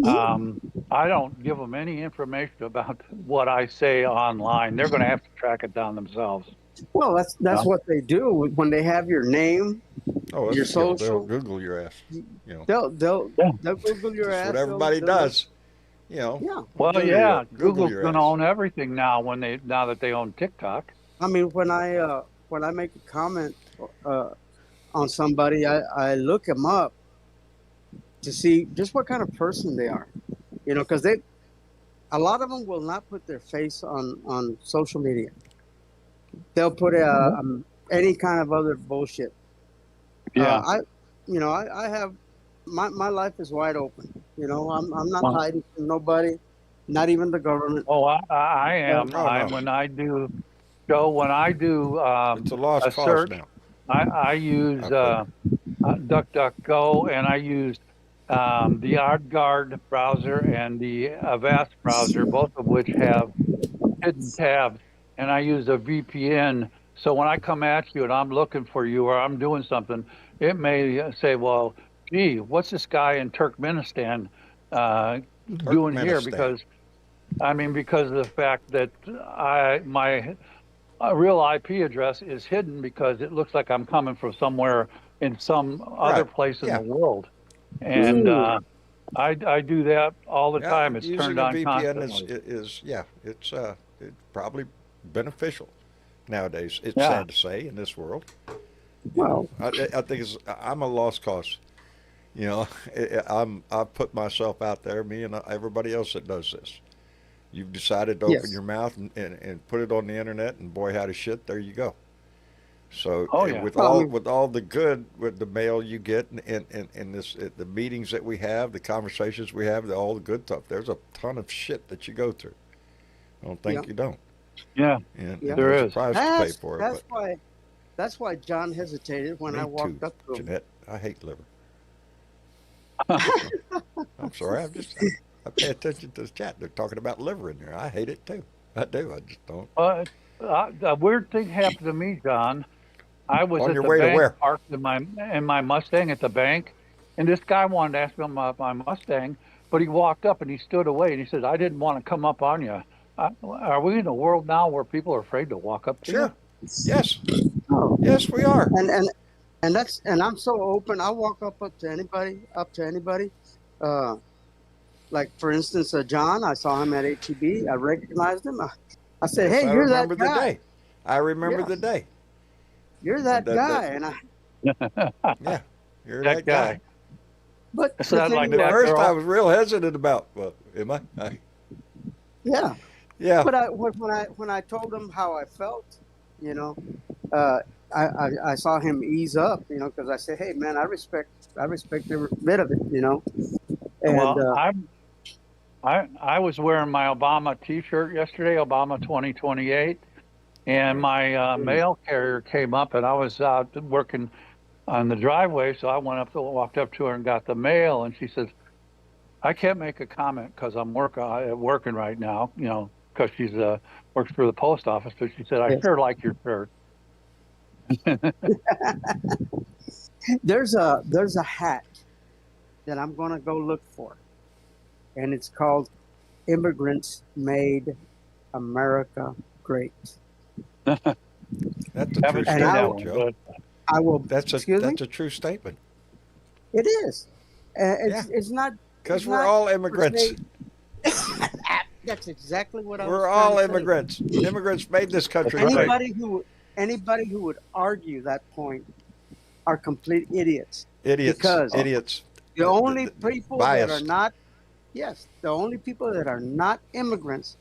I don't give them any information about what I say online. They're going to have to track it down themselves.
Well, that's what they do when they have your name,
Oh,
your
they'll
social.
Google your ass.
They'll
Yeah.
they'll Google your
That's
ass.
what everybody does.
Yeah.
Well,
Google
yeah,
Google
Google's
your
going to
ass.
own everything now now that they own TikTok.
I mean, when I make a comment on somebody, I look them up to see just what kind of person they are. Because a lot of them will not put their face on social media. They'll put any kind of other bullshit.
Yeah.
I have my life is wide open. I'm not
Well,
hiding from nobody, not even the government.
oh, I am.
Oh no,
When I do, Joe, when I do
it's a lost
a
cause
search,
now.
I use
I've heard.
DuckDuckGo, and I use the ArdGuard browser and the Avast browser, both of which have hidden tabs, and I use a VPN. So when I come at you and I'm looking for you or I'm doing something, it may say, "Well, gee, what's this guy in Turkmenistan doing here?"
Turkmenistan.
Because of the fact that my real IP address is hidden because it looks like I'm coming from somewhere in some other
Right.
place in
Yeah.
the world, and
Ooh.
I do that all the
Yeah,
time. It's
using
turned
a
on
VPN
constantly.
it's probably beneficial nowadays. It's
Yeah.
sad to say in this world.
Well,
I think I'm a lost cause. I've put myself out there, me and everybody else that does this. You've decided to open
Yes.
your mouth and put it on the internet, and boy, howdy shit, there you go. So
Oh, yeah.
Well, I mean,
with all the good with the mail you get and this the meetings that we have, the conversations we have, all the good stuff. There's a ton of shit that you go through. I don't think
yeah,
you don't,
Yeah,
yeah.
and
there
there's a
is.
price to pay for it.
That's
But
why John hesitated when I
me too,
walked up to him.
Jeanette. I hate liver. I'm sorry. I pay attention to the chat. They're talking about liver in there. I hate it too. I do. I just don't.
A weird thing happened to me, John. I was
On
at
your
the
way to
bank
where?
parked in my Mustang at the bank, and this guy wanted to ask me about my Mustang, but he walked up and he stood away and he said, "I didn't want to come up on you." Are we in a world now where people are afraid to walk up to you?
Sure. Yes.
Oh,
Yes, we are.
and I'm so open. I walk up to anybody. Uh, like for instance, John. I saw him at HEB. I recognized him. I said,
Yes,
"Hey,
I
you're that
remember the
guy.
day. I remember
Yeah,
the day.
you're that
That
guy." And
yeah, you're
That
that guy.
guy.
but
It's
the
not like
And
thing
at
that
was,
first, I
girl.
was real hesitant about. Well, am I?
yeah.
Yeah.
But when I told him how I felt, you know, uh, I saw him ease up, you know, because I said, "Hey, man, I respect every bit of it," you know. And
Well, I was wearing my Obama T-shirt yesterday, Obama 2028, and my mail carrier came up, and I was out working on the driveway, so I walked up to her and got the mail, and she says, "I can't make a comment because I'm working right now, because she's works for the post office." But she said, "I
yes.
sure like your shirt."
There's a hat that I'm gonna go look for, and it's called "Immigrants Made America Great."
That's a true
Haven't
And
seen
I
that
statement,
one,
Joe.
but
I will.
That's
Excuse me.
a true statement.
It is.
Yeah,
It's not.
because
It's
we're
not
all
per
immigrants.
se. That's exactly what I was
We're
trying
all
to say.
immigrants. Immigrants made this
that's
country
right.
great.
Anybody who would argue that point are complete idiots.
Idiots.
Because
Idiots.
the only people that are
Biased.
not, yes, the only people that are not immigrants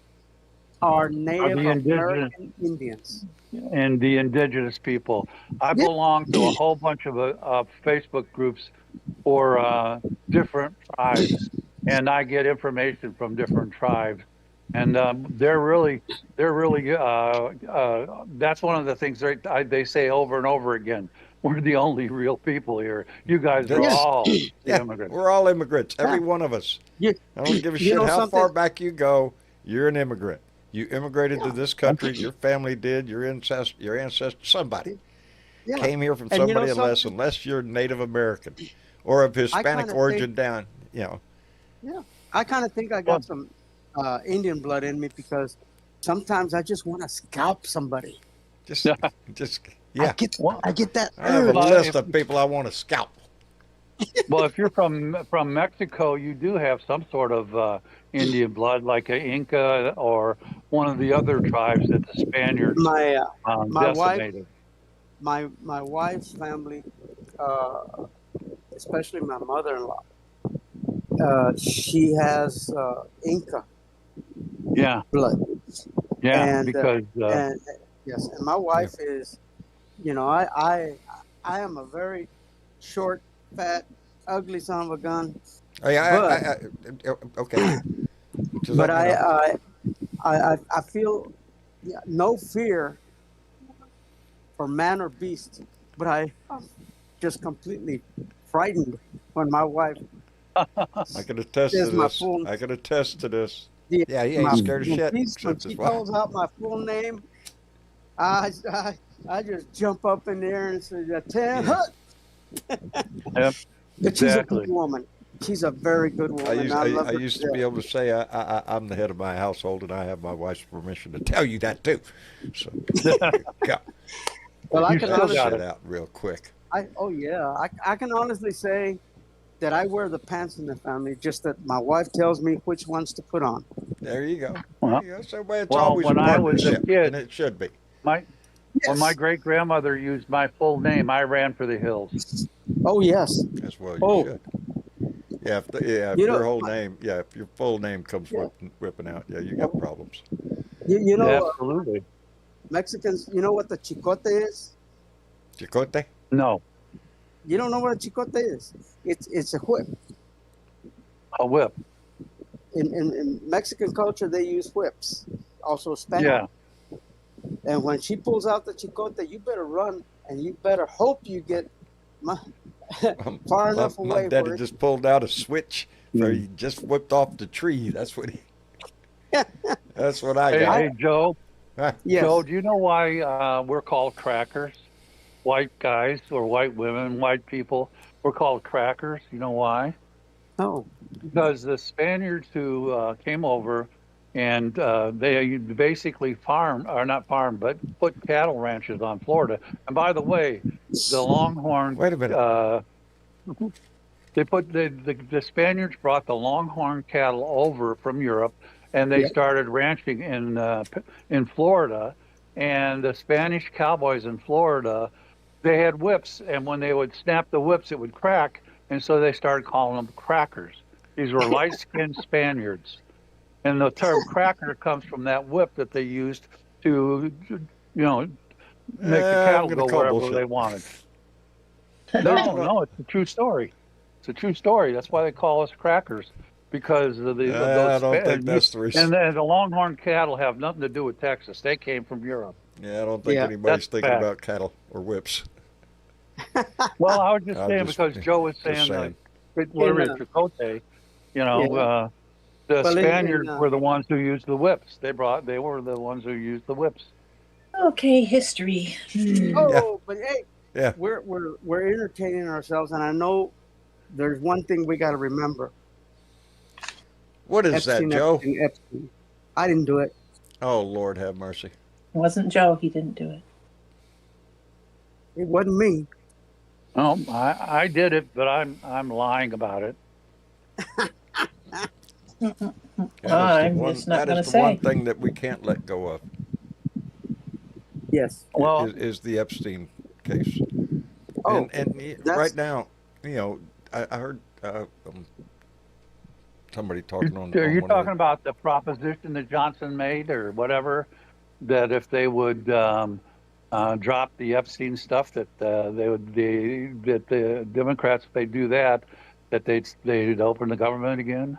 are
Are
Native
the indigenous
American Indians.
and the indigenous people. I
Yeah.
belong to a whole bunch of Facebook groups for different tribes, and I get information from different tribes, and they're really. That's one of the things they say over and over again. We're the only real people here. You guys are
Yeah.
That's
all the
yeah.
immigrants.
We're all immigrants.
Yeah.
Every one of us.
You,
I don't give a
you
shit
know
how
something?
far back you go. You're an immigrant. You immigrated to
Yeah.
this country. Your family did. Your ancestor, somebody
Yeah.
came here from
And you know
somebody
something?
unless you're Native American or of
I
Hispanic
kind of
origin
think,
down. You know,
yeah, I kind of think I
Well,
got some Indian blood in me because sometimes I just want to scalp somebody.
just yeah.
well,
I get that
I have a
urge.
list
if
of people I want to scalp.
if you're from Mexico, you do have some sort of Indian blood, like a Inca or one of the other tribes that the Spaniards
My my wife
decimated.
my wife's family, especially my mother-in-law, she has Inca
Yeah,
blood,
yeah,
and
because
and yes, and my wife is, you know, I am a very short, fat, ugly son of a gun,
Hey, okay. Just
but
let me know.
I feel no fear for man or beast, but I'm just completely frightened when my wife
I can attest to
says my
this.
full
I can attest to this.
the,
Yeah, he
my
ain't scared of
when
shit
she, when
except
she
his wife.
calls out my full name, I just jump up in the air and say, "Ten
Yeah.
hut."
yep,
But she's a good
exactly.
woman. She's a very good woman. I love
I
her
used
to
to be
death.
able to say I'm the head of my household and I have my wife's permission to tell you that too. So go.
Well, I
You
can
That
still
honestly,
got
shit
it.
out real quick.
oh yeah, I can honestly say that I wear the pants in the family. Just that my wife tells me which ones to put on.
There you go. There
Well,
you go. So well, it's
well,
always a
when I was a
partnership, and
kid,
it should be.
my when my
Yes.
great grandmother used my full name, I ran for the hills.
Oh yes.
As well, you
Oh,
should. Yeah, if
You
your
know,
whole name, if your full name comes
yeah,
whipping out, yeah, you got problems.
you know,
Absolutely.
Mexicans. You know what the chicote is?
Chicote?
No,
You don't know what a chicote is? It's a whip.
a whip.
In Mexican culture, they use whips. Also Spanish.
Yeah.
And when she pulls out the chicote, you better run and you better hope you get my, far
My,
enough
my
away
daddy
where it.
just pulled out a switch for
Mm.
he just whipped off the tree. That's what I
Hey,
got.
hey, Joe.
Huh.
Joe,
Yes.
do you know why we're called crackers? White guys or white women, white people, we're called crackers. You know why?
Oh.
Because the Spaniards who came over and they basically or not farm, but put cattle ranches on Florida. And by the way, the Longhorn,
Wait a minute.
they put the Spaniards brought the Longhorn cattle over from Europe, and they
Yeah.
started ranching in Florida. And the Spanish cowboys in Florida, they had whips, and when they would snap the whips, it would crack, and so they started calling them crackers. These were light-skinned Spaniards, and the term cracker comes from that whip that they used to, make the
I'm
cattle
going to
go
call
wherever
bullshit.
they wanted.
There's
No,
no,
no, it's a true story. It's a true story. That's why they call us crackers, because of
I
those.
don't think that's the reason.
And the Longhorn cattle have nothing to do with Texas. They came from Europe.
Yeah, I don't think
Yeah.
That's
anybody's thinking
fact.
about cattle or whips.
Well, I was just
I'm
saying because Joe was
just
saying
saying.
In,
literally Chicote,
yeah.
the
Well,
Spaniards were the ones who used the whips. They were the ones who used the whips.
Okay, history.
Yeah,
oh, but hey,
yeah.
we're entertaining ourselves, and I know there's one thing we got to remember:
What is that,
Epstein,
Joe?
Epstein, Epstein. I didn't do it.
Oh, Lord have mercy.
It wasn't Joe. He didn't do it.
It wasn't me.
No, I did it, but I'm lying about it.
I'm just not
That
going
is
to
the one
say.
thing that we can't let go of
Yes.
Well,
is the Epstein case.
Oh,
Right
that's
now, I heard somebody talking on
are you
one of the.
talking about the proposition that Johnson made or whatever, that if they would drop the Epstein stuff, that that the Democrats, if they do that, that they'd open the government again?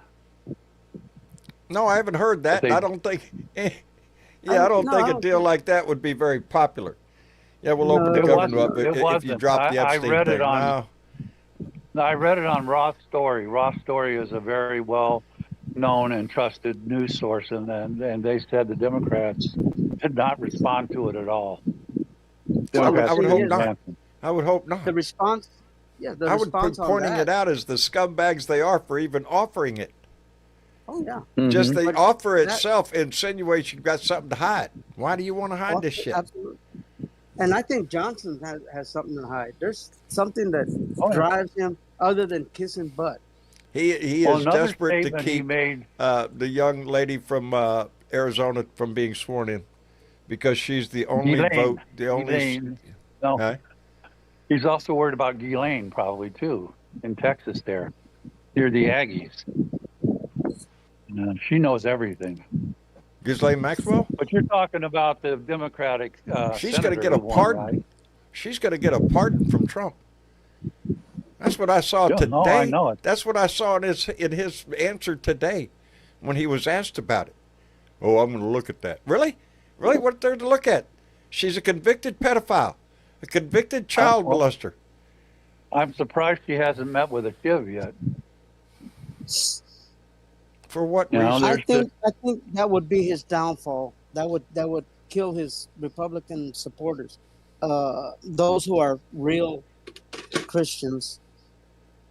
No, I haven't heard
That
that.
they
I don't think. I don't
no,
think
I
a
don't
deal
think
like that would be very popular. Yeah, we'll open the
it
no.
government
wasn't.
up
It
if you
wasn't.
drop the
I
Epstein
read it
thing.
on.
No,
I read it on Ross Story. Ross Story is a very well known and trusted news source, and they said the Democrats did not respond to it at all.
Well, the
I
Democrats
would
thing
hope
didn't
is,
not.
answer.
I would hope
the
not.
response. Yeah, the
I would be
response on
pointing it
that.
out as the scumbags they are for even offering it.
Oh yeah,
Just
Mm-hmm.
the
but
offer
that
itself insinuates you've got something to hide. Why do you want to hide this shit?
absolutely. And I think Johnson has something to hide. There's something that
Oh yeah.
drives him other than kissing butt.
He
Well,
is
another
desperate to
statement he
keep
made.
the young lady from Arizona from being sworn in because she's the only
Ghislaine.
vote, the only.
Ghislaine. No,
Huh?
he's also worried about Ghislaine probably too in Texas. There, near the Aggies. She knows everything.
Ghislaine Maxwell?
But you're talking about the Democratic
She's going to
senator
get a
who won,
pardon.
right?
She's going to get a pardon from Trump. That's what I saw
Yeah, no, I
today.
know it.
That's what I saw in his answer today when he was asked about it. Oh, I'm going to look at that. Really? Really? What there to look at? She's a convicted pedophile, a convicted child
Well,
molester.
I'm surprised she hasn't met with a Shiv yet.
For what
You know,
reason?
I think that would be his downfall. That would kill his Republican supporters. Those who are real Christians,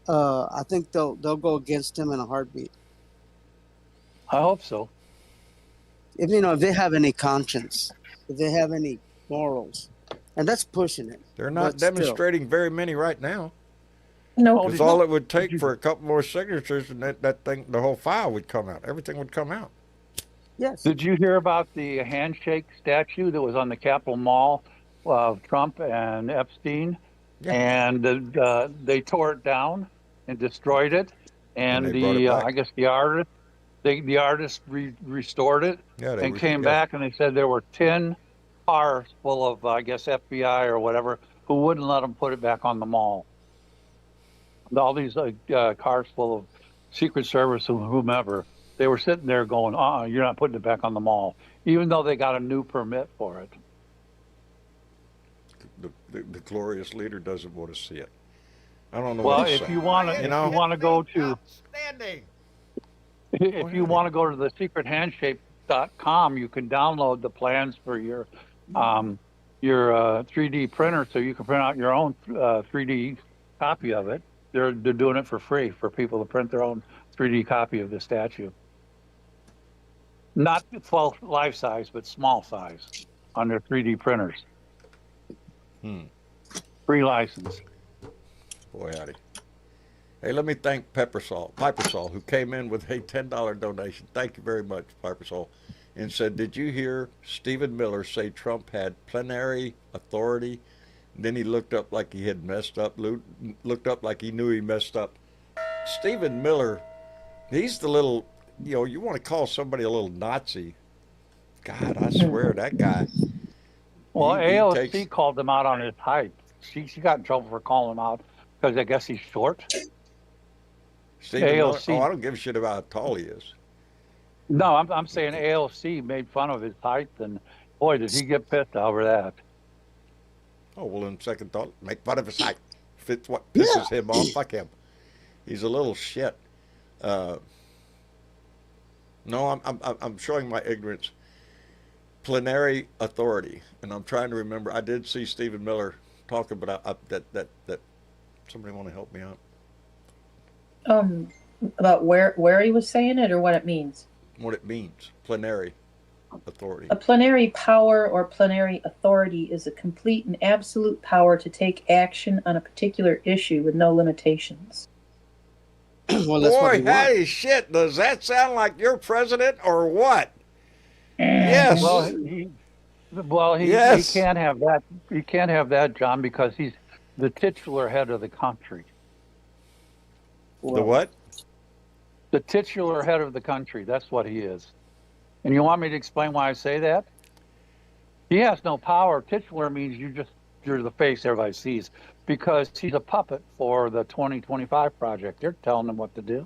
I think they'll go against him in a heartbeat.
I hope so.
If they have any conscience, if they have any morals, and that's pushing it.
They're not
But still.
demonstrating very many right now.
No,
Because all it would take for a couple more signatures and that thing, the whole file would come out. Everything would come out.
Yes.
Did you hear about the handshake statue that was on the Capitol Mall of Trump and Epstein?
Yeah.
And they tore it down and destroyed it.
And
and
they brought it
the
back.
I guess the artist restored it
Yeah, they
and
were,
came
yeah.
back, and they said there were 10 cars full of I guess FBI or whatever who wouldn't let them put it back on the mall. All these cars full of Secret Service and whomever, they were sitting there going, you're not putting it back on the mall, even though they got a new permit for it.
The glorious leader doesn't want to see it. I don't know
Well,
what he's
if
saying.
you want to,
You know?
go to,
Outstanding.
if you want to go to the secrethandshake.com, you can download the plans for your 3D printer, so you can print out your own 3D copy of it. They're doing it for free for people to print their own 3D copy of the statue. Not full life size, but small size on their 3D printers. Free license.
Boy, howdy. Hey, let me thank Piper Saul, who came in with a $10 donation. Thank you very much, Piper Saul, and said, "Did you hear Stephen Miller say Trump had plenary authority?" And then he looked up like he had messed up, looked up like he knew he messed up. Stephen Miller, he's the little, you want to call somebody a little Nazi. God, I swear, that guy.
Well,
he
AOC
takes,
called him out on his height. She got in trouble for calling him out because I guess he's short.
Stephen Miller,
AOC.
I don't give a shit about how tall he is.
No, I'm saying AOC made fun of his height, and boy, did he get pissed over that.
Oh, well, in second thought, make fun of his height. If it's what pisses him off, fuck him. He's a little shit. No, I'm showing my ignorance. Plenary authority, and I'm trying to remember. I did see Stephen Miller talking about that. Somebody want to help me out?
About where he was saying it or what it means.
What it means, plenary authority.
A plenary power or plenary authority is a complete and absolute power to take action on a particular issue with no limitations.
Well, that's what
Boy,
he wants.
hey, shit, does that sound like your president or what? Yes.
Well, he
Yes.
can't have that. He can't have that, John, because he's the titular head of the country.
The what?
The titular head of the country. That's what he is. And you want me to explain why I say that? He has no power. Titular means you're the face everybody sees, because he's a puppet for the 2025 project. They're telling him what to do.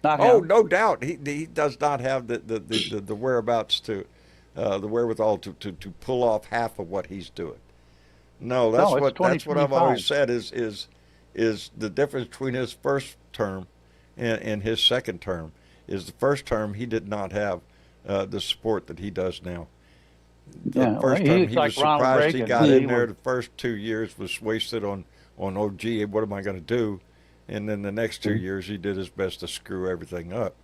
Not
Oh,
him.
no doubt. He does not have the whereabouts to the wherewithal to pull off half of what he's doing. No, that's
it's
what I've
2025.
always said is the difference between his first term and his second term is the first term he did not have the support that he does now. The first term he was surprised he got in there. The first 2 years was wasted on oh gee, what am I going to do? And then the next 2 years he did his best to screw everything up.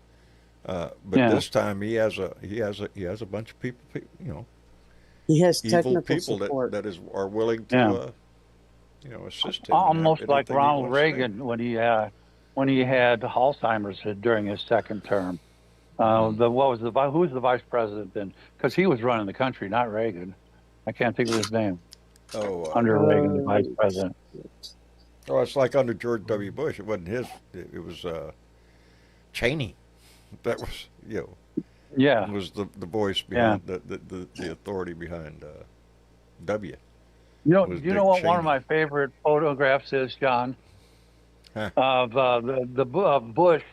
But this time he has a bunch of people,
He has
evil
technical
people
support.
that are willing to assist him.
Almost like
anything he
Ronald
wants to do.
Reagan when he had Alzheimer's during his second term. Who was the vice president then? Because he was running the country, not Reagan. I can't think of his name. Under Reagan, the vice president.
Oh, it's like under George W. Bush. It wasn't his. It was Cheney. That was
Yeah.
was the voice behind the authority behind W.
You know
was
what
Dick
one of
Cheney.
my favorite photographs is, John,
Huh.
of Bush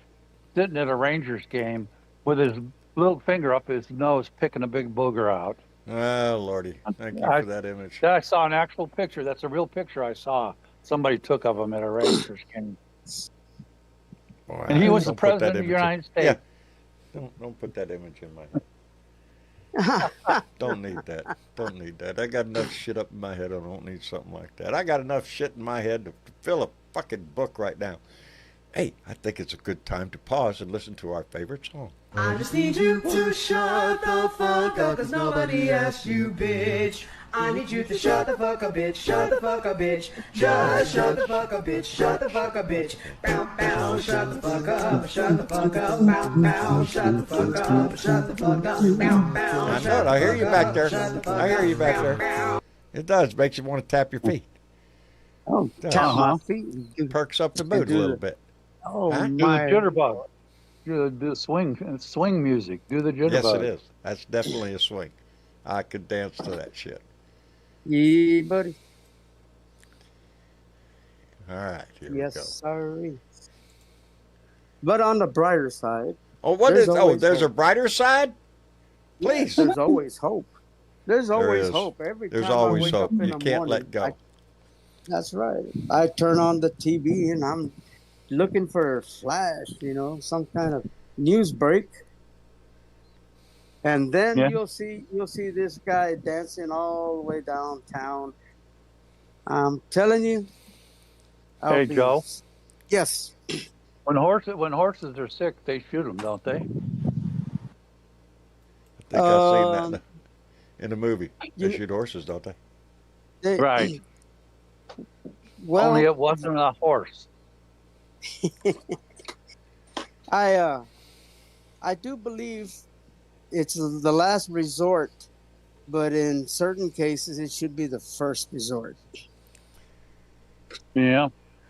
sitting at a Rangers game with his little finger up his nose, picking a big booger out.
Oh, Lordy. Thank you for that image.
I saw an actual picture. That's a real picture I saw. Somebody took of him at a Rangers game.
Boy,
And he was the
don't put that
president of the
image
United States.
Yeah. Don't put that image in my head. Don't need that. Don't need that. I got enough shit up in my head. I don't need something like that. I got enough shit in my head to fill a fucking book right now. Hey, I think it's a good time to pause and listen to our favorite song.
I just need you to shut the fuck up, cause nobody asked you, bitch. I need you to shut the fuck up, bitch. Shut the fuck up, bitch. Just shut the fuck up, bitch. Shut the fuck up, bitch. Bow, bow, shut the fuck up. Shut the fuck up. Bow, bow, shut the fuck up. Shut the fuck up. Bow, bow.
I know it. I hear you back there. I hear you back there. It does. Makes you want to tap your feet.
Oh,
Does.
tap my feet.
Perks up the mood a little bit.
Oh
Huh?
Do the
my!
jitterbug. Do the swing music. Do the jitterbug.
Yes, it is. That's definitely a swing. I could dance to that shit.
Yeah, buddy.
All right, here
Yes,
we go.
sorry. But on the brighter side,
Oh, what
there's
is? Oh,
always
there's a
hope.
brighter side.
Yes,
Please,
there's always hope. There's
there
always
is.
hope. Every
There's
time I
always
wake up
hope.
in
You
the
can't
morning,
let go.
that's right. I turn on the TV and I'm looking for a flash, some kind of news break. And then
Yeah.
you'll see this guy dancing all the way downtown. I'm telling you. I'll
Hey,
be-
Joe.
Yes.
When horses are sick, they shoot them, don't they?
I think I've seen that
Um,
in the movie. They
you-
shoot horses, don't they?
they-
Right.
Well,
Only it wasn't a horse.
I do believe it's the last resort, but in certain cases it should be the first resort.
Yeah.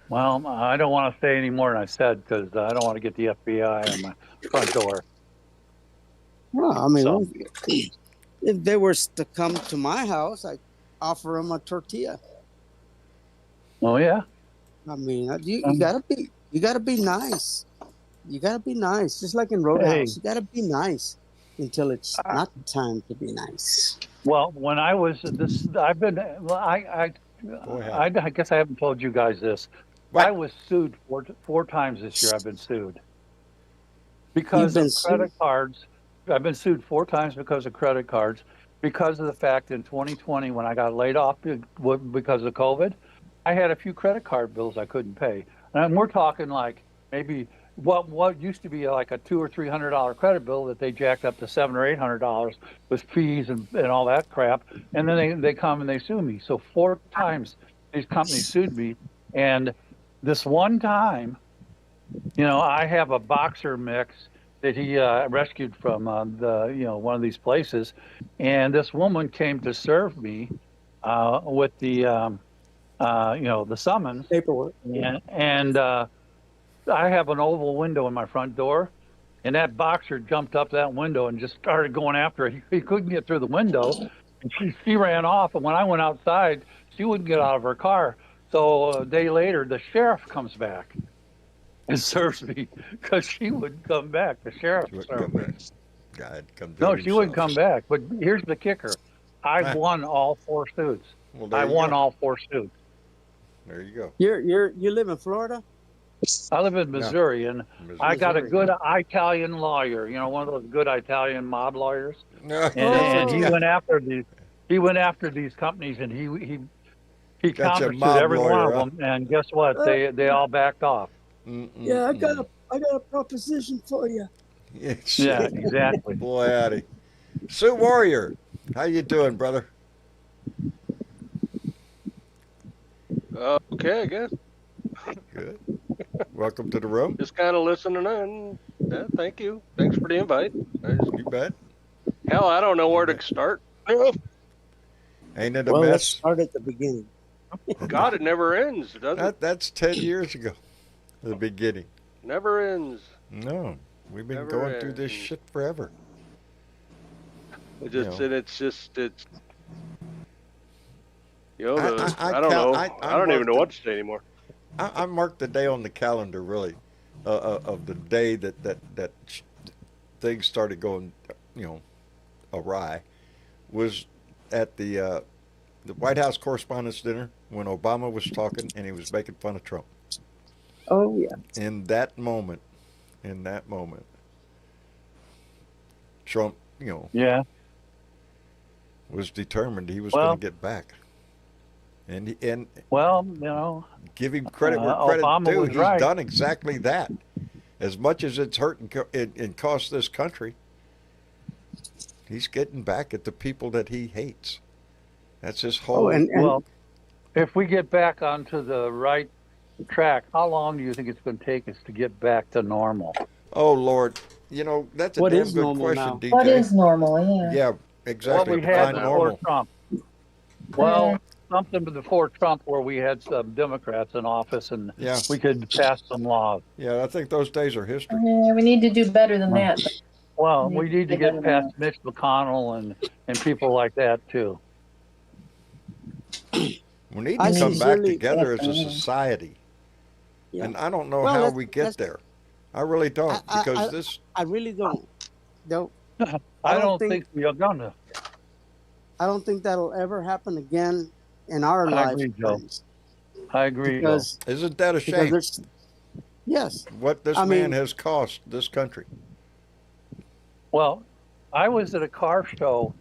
Well, I don't want to say any more than I said because I don't want to get the FBI on my front door.
Well, I mean,
So-
if they were to come to my house, I'd offer them a tortilla.
Oh yeah.
I mean, you gotta be nice. You gotta be nice, just like in Roadhouse.
Hey.
You gotta be nice until it's not time to be nice.
Well, when I was I've been. Well, I guess I haven't told you guys this.
What?
I was sued four times this year. I've been sued
You've
because
been
of credit cards. I've been sued 4 times because of credit cards, because of the fact in 2020 when I got laid off because of COVID, I had a few credit card bills I couldn't pay, and we're talking like maybe what used to be like a $200 or $300 credit bill that they jacked up to $700 or $800 with fees and all that crap, and then they come and they sue me. So 4 times these companies sued me, and this one time, I have a boxer mix that he rescued from one of these places, and this woman came to serve me with the the summons,
Paperwork.
and I have an oval window in my front door, and that boxer jumped up that window and just started going after her. He couldn't get through the window, and she ran off. And when I went outside, she wouldn't get out of her car. So a day later, the sheriff comes back and serves me because she wouldn't come back. The sheriff
She wouldn't
served
come
me.
back. God, come do
No,
it
she wouldn't
himself.
come back. But here's the kicker: I won all 4 suits.
Well, there
I
you
won
go.
all 4 suits.
There you go.
You live in Florida?
I live in Missouri, and I got a
Missouri.
good Italian lawyer. One of those good Italian mob lawyers.
No,
And he
Oh.
went after these companies, and he
Got your
countersued
mob
every one
lawyer,
of them. And guess what? They all backed off.
Yeah, I got a proposition for you.
Yeah,
Yeah, exactly.
boy, howdy. Sue Warrior, how you doing, brother?
Okay, I guess.
Good. Welcome to the room.
Just kind of listening in. Yeah, thank you. Thanks for the invite.
You bet.
Hell, I don't know where to start.
Ain't it a
Well, let's
mess?
start at the beginning.
God, it never ends, does it?
That's 10 years ago, the beginning.
Never ends.
No, we've been
Never
going through this
ends.
shit forever.
It just,
You know.
and it's just, it's.
I
I don't
count-
know.
I
I don't even know
marked
what to say anymore.
I marked the day on the calendar, really, of the day that things started going, awry, was at the White House Correspondents' Dinner when Obama was talking and he was making fun of Trump.
Oh yeah.
In that moment, Trump,
Yeah.
was determined he was
Well-
going to get back. And
Well,
give him credit where credit's
Obama
due.
was
He's
right.
done exactly that. As much as it's hurt and cost this country, he's getting back at the people that he hates. That's his whole.
Oh, and
well, if we get back onto the right track, how long do you think it's going to take us to get back to normal?
Oh Lord, that's a
What
damn
is
good
normal
question,
now?
DJ.
What is normal? Yeah.
Yeah,
What
exactly.
we had
Define
before
normal.
Trump. Well, something before Trump where we had some Democrats in office and
Yeah.
we could pass some laws.
Yeah, I think those days are history.
Yeah, we need to do better than that.
Well,
We
we need to
do better
get
than
past
that.
Mitch McConnell and people like that too.
We need
I
to come back
sincerely-
together as a
Yeah.
society.
Yeah.
And I don't know
Well,
how
let's-
we get
let's-
there. I really don't, because this.
I really don't. Don't.
I don't think we are gonna.
I don't think that'll ever happen again in our
I agree, Joe.
lifetimes.
I agree. Joe.
Because
Isn't that a
because
shame?
there's yes.
What this
I
man
mean-
has cost this country.
Well, I was at a car show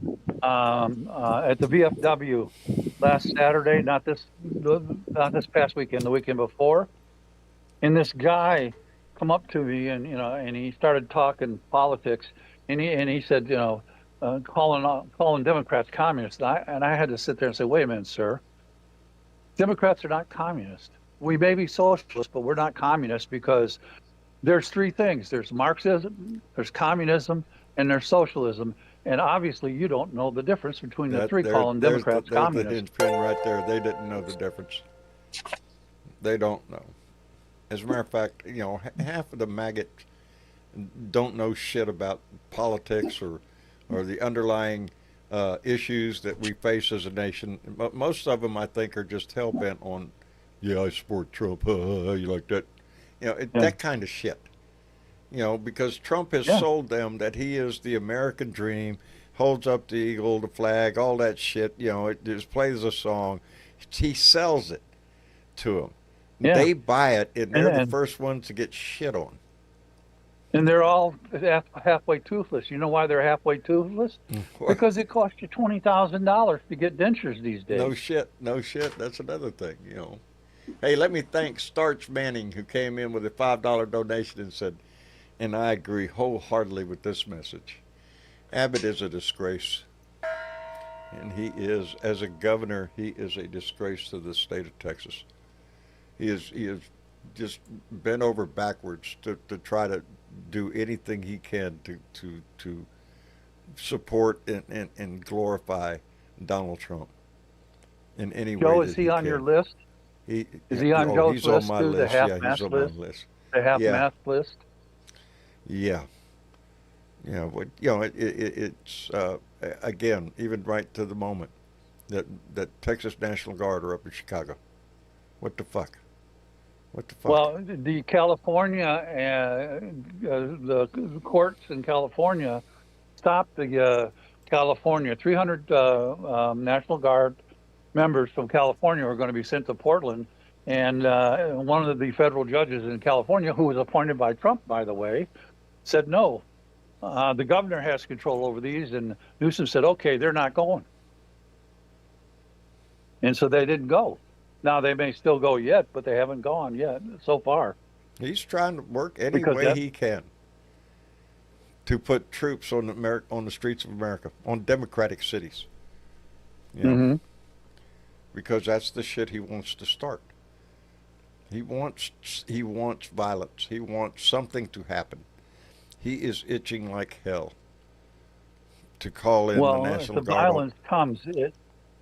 at the VFW last Saturday, not this past weekend, the weekend before, and this guy come up to me and he started talking politics, and he said calling Democrats communists, and I had to sit there and say, wait a minute, sir, Democrats are not communists. We may be socialists, but we're not communists, because there's three things: there's Marxism, there's communism, and there's socialism. And obviously, you don't know the difference between the three, calling Democrats
there's
communists.
the hinge pin right there. They didn't know the difference. They don't know. As a matter of fact, half of the maggots don't know shit about politics or the underlying issues that we face as a nation. Most of them, I think, are just hell bent on, yeah, I support Trump. You like that? That kind of shit. Because Trump has sold them that he is the American dream, holds up the eagle, the flag, all that shit. It just plays a song. He sells it to them.
Yeah.
They buy it, and they're the
And-
first ones to get shit on.
And they're all halfway toothless. You know why they're halfway toothless? Because it costs you $20,000 to get dentures these days.
No shit. That's another thing, Hey, let me thank Starch Manning, who came in with a $5 donation and said, and I agree wholeheartedly with this message, Abbott is a disgrace. And he is, as a governor, he is a disgrace to the state of Texas. He is just bent over backwards to try to do anything he can to support and glorify Donald Trump in any way.
Joe,
that
is he on
can.
your list? Is he on Joe's
he's
list
on my
too, the
list.
half
Yeah,
mast
he's on my
list?
list.
The half
Yeah.
math list?
Yeah. But it's again, even right to the moment that Texas National Guard are up in Chicago. What the fuck?
Well, the California, the courts in California stopped the California 300 National Guard members from California were going to be sent to Portland, and one of the federal judges in California, who was appointed by Trump, by the way, said no. The governor has control over these, and Newsom said, okay, they're not going. And so they didn't go. Now, they may still go yet, but they haven't gone yet so far.
He's trying to work any
Because
way he can to put troops on the streets of America, on democratic cities.
Mhm.
Because that's the shit he wants to start. He wants violence. He wants something to happen. He is itching like hell to call in
Well,
the
if
National
the
Guard.
violence comes,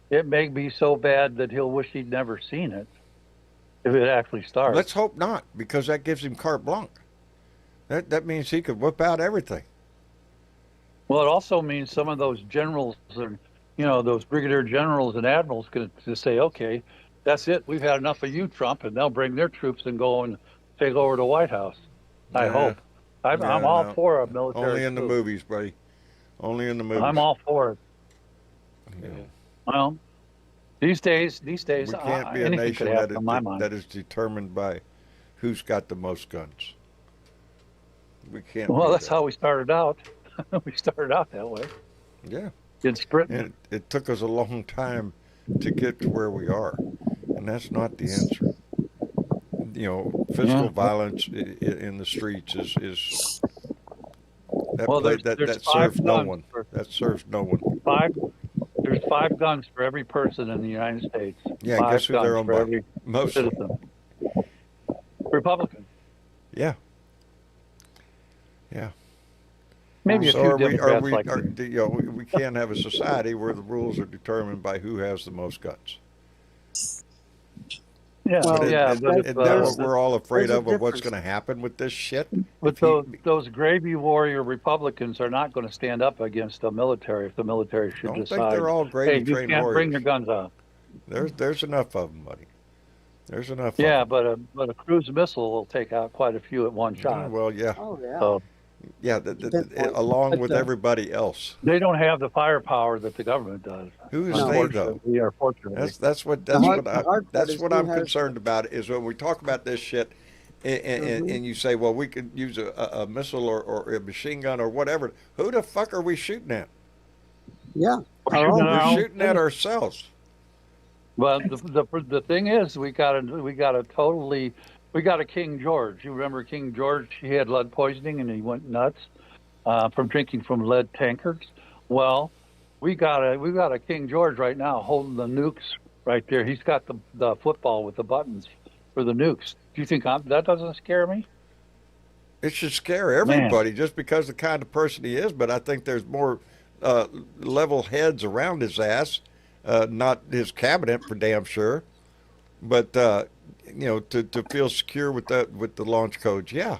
it may be so bad that he'll wish he'd never seen it if it actually starts.
Let's hope not, because that gives him carte blanche. That means he could whip out everything.
Well, it also means some of those generals and those brigadier generals and admirals going to say, okay, that's it. We've had enough of you, Trump, and they'll bring their troops and go and take over the White House. I hope. I'm all for a military.
Only in the
coup.
movies, buddy. Only in the movies.
I'm all for it.
Yeah.
Well, these days,
We can't be a
anything
nation
could happen in my mind.
that is determined by who's got the most guns. We can't.
Well,
be
that's
that.
how we started out. We started out that way.
Yeah.
In Britain.
And it took us a long time to get to where we are, and that's not the answer. Physical violence in the streets is that
Well,
play,
there's
that
five
serves no
guns
one.
for-
That serves no one.
There's 5 guns for every person in the United States.
Yeah,
5
guess who they're
guns
owned
for
by?
every
Most.
citizen. Republican.
Yeah. Yeah.
Maybe a
So
few
are we?
Democrats like me.
We can't have a society where the rules are determined by who has the most guns.
Yeah,
Well,
yeah, but
Isn't that
there's
what we're all afraid
there's a
of what's
difference.
going to happen with this shit?
but
If he,
those gravy warrior Republicans are not going to stand up against the military if the military should
don't think they're
decide,
all
hey,
gravy
you
train
can't bring
warriors.
your guns out.
There's enough of them, buddy. There's enough of
Yeah,
them.
but a cruise missile will take out quite a few at one
Yeah,
shot.
well, yeah,
Oh yeah,
So
yeah.
pinpoint.
Along
But
with everybody else.
they don't have the firepower that the government does.
Who is
No.
they though?
Unfortunately, or fortunately.
The hard part
that's
is
what
who
I'm
has-
concerned about is when we talk about this shit, and you say, well, we could use a missile or a machine gun or whatever. Who the fuck are we shooting at?
Yeah.
We're shooting
We're
our own
shooting at ourselves.
Well, the thing is, we got a King George. You remember King George? He had lead poisoning and he went nuts from drinking from lead tankards. Well, we got a King George right now holding the nukes right there. He's got the football with the buttons for the nukes. Do you think that doesn't scare me?
It should scare everybody just because the kind of person he is. But I think there's more level heads around his ass, not his cabinet for damn sure. But to feel secure with the launch codes, yeah.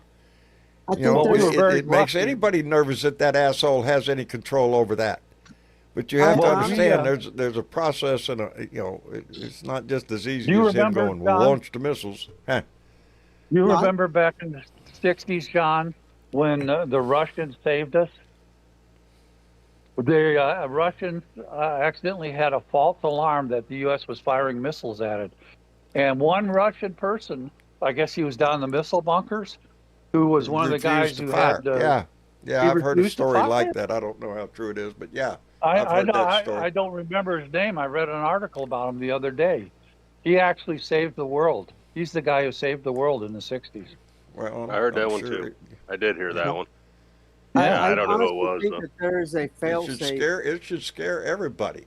I
You know,
think
we were
there's,
very
it makes
lucky.
anybody nervous that asshole has any control over that. But you have to
Well,
understand
we,
there's a process and it's not just as easy
Do you
as him
remember,
going, we'll
John?
launch the missiles. Huh.
You
No, I-
remember back in the 60s, John, when the Russians saved us? The Russians accidentally had a false alarm that the U.S. was firing missiles at it. And one Russian person, I guess he was down in the missile bunkers, who was one of the
Refused
guys
to
who
fire.
had...
Yeah,
he
I've heard a
refused to
story
fire?
like that. I don't know how true it is, but yeah, I've
I
heard
know,
that story.
I don't remember his name. I read an article about him the other day. He actually saved the world. He's the guy who saved the world in the 60s.
Well,
I heard that
I'm
one
sure
too. I did hear that one.
Yeah,
I don't know who it
honestly
was,
think
though.
that there is a fail safe.
It should scare everybody.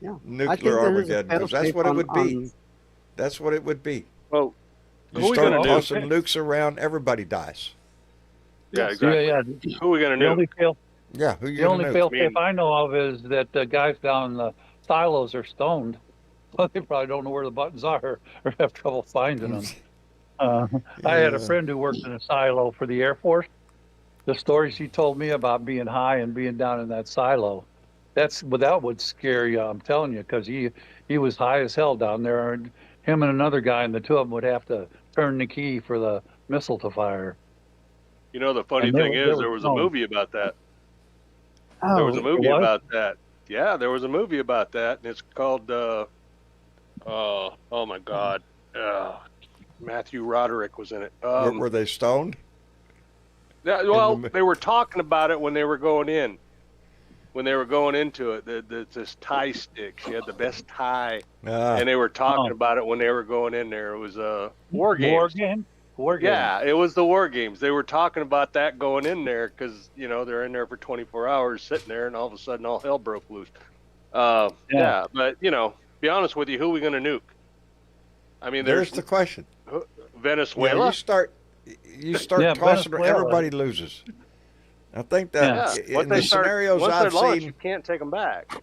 Yeah. I think
Nuclear
there is a
Armageddon, because that's
fail-safe
what it
on-
would be.
on-
That's what it would be.
Well,
You
who we
start
gonna do?
tossing nukes around, everybody dies.
yeah, exactly.
Yeah.
Who are we going
The
to
only
nuke?
fail
Yeah, who you
The only
gonna nuke?
fail
I mean-
safe I know of is that the guys down in the silos are stoned. Well, they probably don't know where the buttons are or have trouble finding them. I had a
Yeah.
friend who worked in a silo for the Air Force. The stories he told me about being high and being down in that silo, that would scare you. I'm telling you, because he was high as hell down there, and him and another guy, and the two of them would have to turn the key for the missile to fire.
You know, the funny
And they
thing
were- they
is,
were
there was a
stoned.
movie about that. There was a
Oh,
movie
what?
about that. Yeah, there was a movie about that, and it's called, oh my God. Matthew Roderick was in it.
Were they stoned?
Yeah, well,
the-
they were talking about it when they were going in. When they were going into it, this tie stick. She had the best tie, and they were talking
Oh.
about it when they were going in there. It was War Games.
War game.
Yeah, it was the War Games. They were talking about that going in there because they're in there for 24 hours sitting there, and all of a sudden all hell broke loose. Yeah, but be honest with you, who are we going to nuke? I mean,
There's the question.
Venezuela.
Yeah, you start
Yeah,
tossing.
Venezuela.
Everybody loses. I think that
Yeah.
in the scenarios
once
I've
they're launched,
seen,
you can't take them back.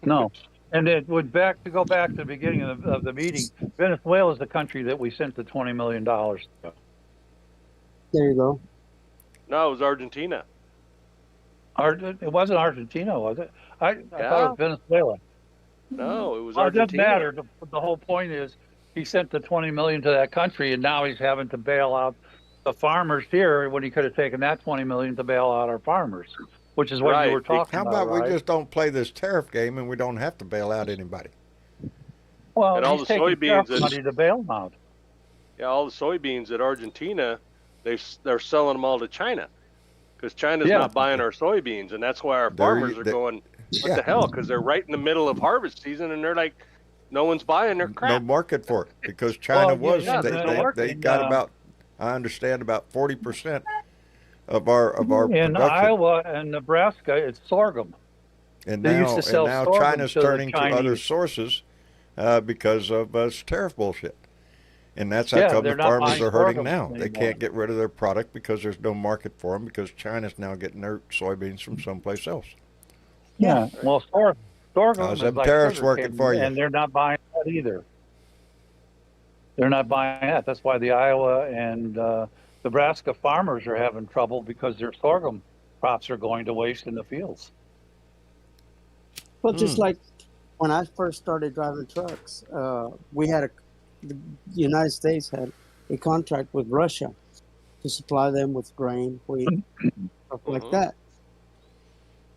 No. And it would go back to the beginning of the meeting. Venezuela is the country that we sent the $20 million to.
there you go.
No, it was Argentina.
It wasn't Argentina, was it? I thought
Yeah.
it was Venezuela.
No, it was
Well, it doesn't
Argentina.
matter. The whole point is he sent the $20 million to that country, and now he's having to bail out the farmers here when he could have taken that $20 million to bail out our farmers, which is what
Right.
you were talking
how
about.
about we
right?
just don't play this tariff game and we don't have to bail out anybody?
well,
And all
he's
the
taking
soybeans
tariff
and-
money to bail them out.
Yeah, all the soybeans at Argentina, they're selling them all to China because China's
Yeah.
not buying our soybeans, and that's why our
They're-
farmers are
they-
going, what
Yeah.
the hell? Because they're right in the middle of harvest season, and they're like, no one's buying their
No
crap.
market for it because China
Well,
yeah,
they,
there's
they,
no market.
they got about, I understand, about 40% of our
In
production.
Iowa and Nebraska, it's sorghum.
And
They
now,
used to sell sorghum
China's
to the
turning to other
Chinese.
sources because of tariff bullshit. And that's how
Yeah,
come the
they're not
farmers
buying
are hurting
sorghum
now. They
anymore.
can't get rid of their product because there's no market for them because China's now getting their soybeans from someplace else.
Yeah. Well, sorghum
How's
is
them
like
tariffs
sugar
working
cane,
for you?
and they're not buying that either. They're not buying that. That's why the Iowa and Nebraska farmers are having trouble because their sorghum crops are going to waste in the fields.
Well, just like when I first started driving trucks, the United States had a contract with Russia to supply them with grain, wheat, stuff like that.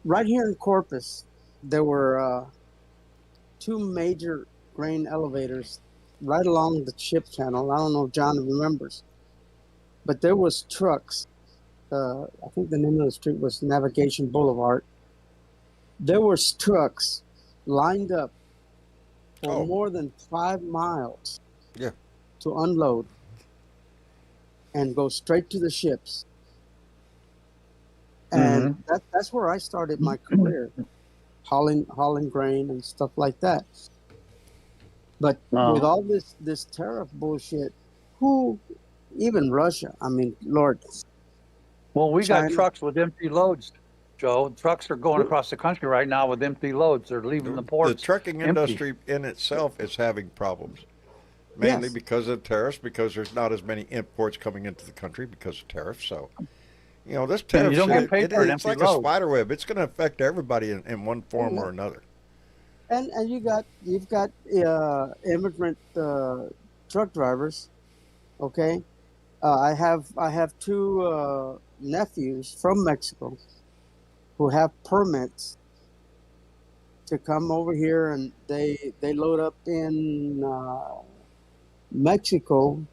Right here in Corpus, there were two major grain elevators right along the ship channel. I don't know if John remembers, but there was trucks. I think the name of the street was Navigation Boulevard. There was trucks lined up for more than 5 miles to unload and go straight to the ships. And that's where I started my career, hauling grain and stuff like that. But with all this tariff bullshit, even Russia, I mean, Lord.
Well, we got trucks with empty loads, Joe. Trucks are going across the country right now with empty loads. They're leaving the ports.
The trucking industry in itself is having problems, mainly because of tariffs, because there's not as many imports coming into the country because of tariffs. So, you know, this tariff shit, it's like a spider web. It's going to affect everybody in one form or another.
And you've got immigrant truck drivers, okay? I have two nephews from Mexico who have permits to come over here, and they load up in Mexico,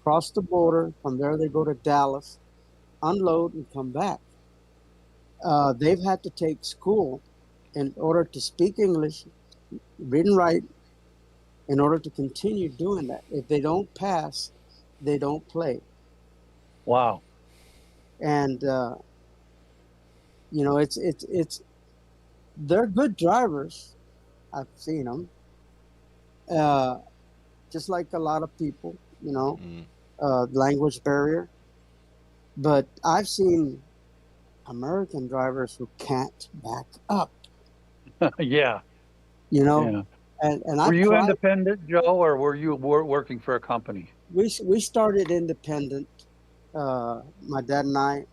cross the border. From there, they go to Dallas, unload, and come back. They've had to take school in order to speak English, read and write, in order to continue doing that. If they don't pass, they don't play.
Wow.
And you know, they're good drivers. I've seen them. Just like a lot of people, you know, language barrier. But I've seen American drivers who can't back up.
Yeah.
You know, and
were you independent, Joe, or were you working for a company?
We started independent. My dad and I,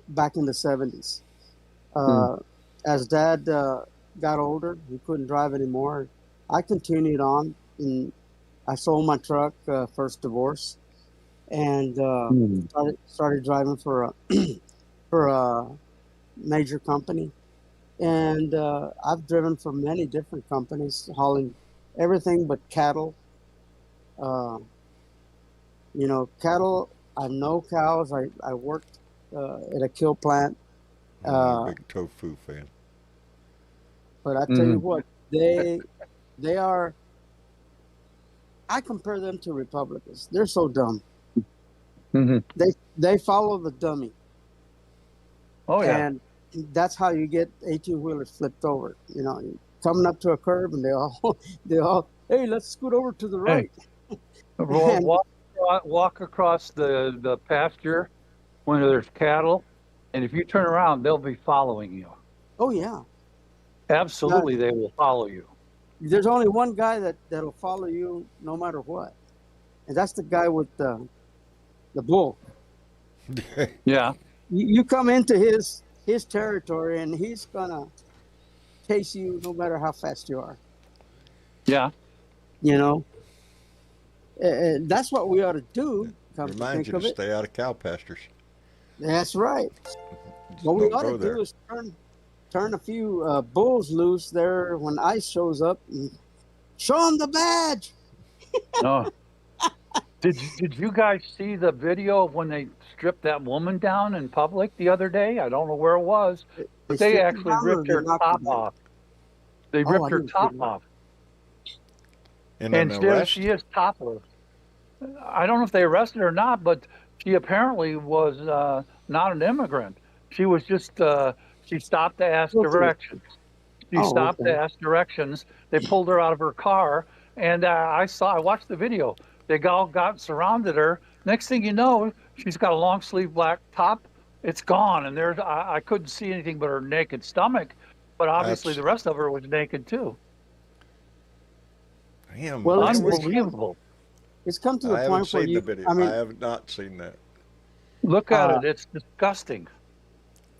back in the 70s. As Dad got older, he couldn't drive anymore. I continued on, and I sold my truck, first divorce, and started driving for a major company. And I've driven for many different companies, hauling everything but cattle. You know, cattle, I know cows. I worked at a kill plant.
I'm a big tofu fan.
But I tell you what, they are, I compare them to Republicans. They're so dumb. They follow the dummy.
Oh, yeah.
And that's how you get 18-wheelers flipped over. You know, coming up to a curb, and they all, hey, let's scoot over to the right.
Walk across the pasture when there's cattle, and if you turn around, they'll be following you.
Oh, yeah.
Absolutely, they will follow you.
There's only one guy that'll follow you no matter what, and that's the guy with the bull.
Yeah.
You come into his territory, and he's gonna chase you no matter how fast you are.
Yeah.
You know, that's what we ought to do.
Remind you to stay out of cow pastures.
That's right. What we ought to do is turn a few bulls loose there when ice shows up, and show them the badge.
Oh. Did you guys see the video of when they stripped that woman down in public the other day? I don't know where it was, but they actually ripped her top off. They ripped her top off. And still she is topless. I don't know if they arrested her or not, but she apparently was not an immigrant. She was just, she stopped to ask directions. She stopped to ask directions. They pulled her out of her car, and I watched the video. They all got surrounded her. Next thing you know, she's got a long sleeve black top. It's gone, and I couldn't see anything but her naked stomach, but obviously the rest of her was naked too.
Damn.
Well,
Unbelievable.
it's come to
I
the
haven't
point where
seen
you.
the video.
I mean,
I have not seen that.
Look at it. It's disgusting.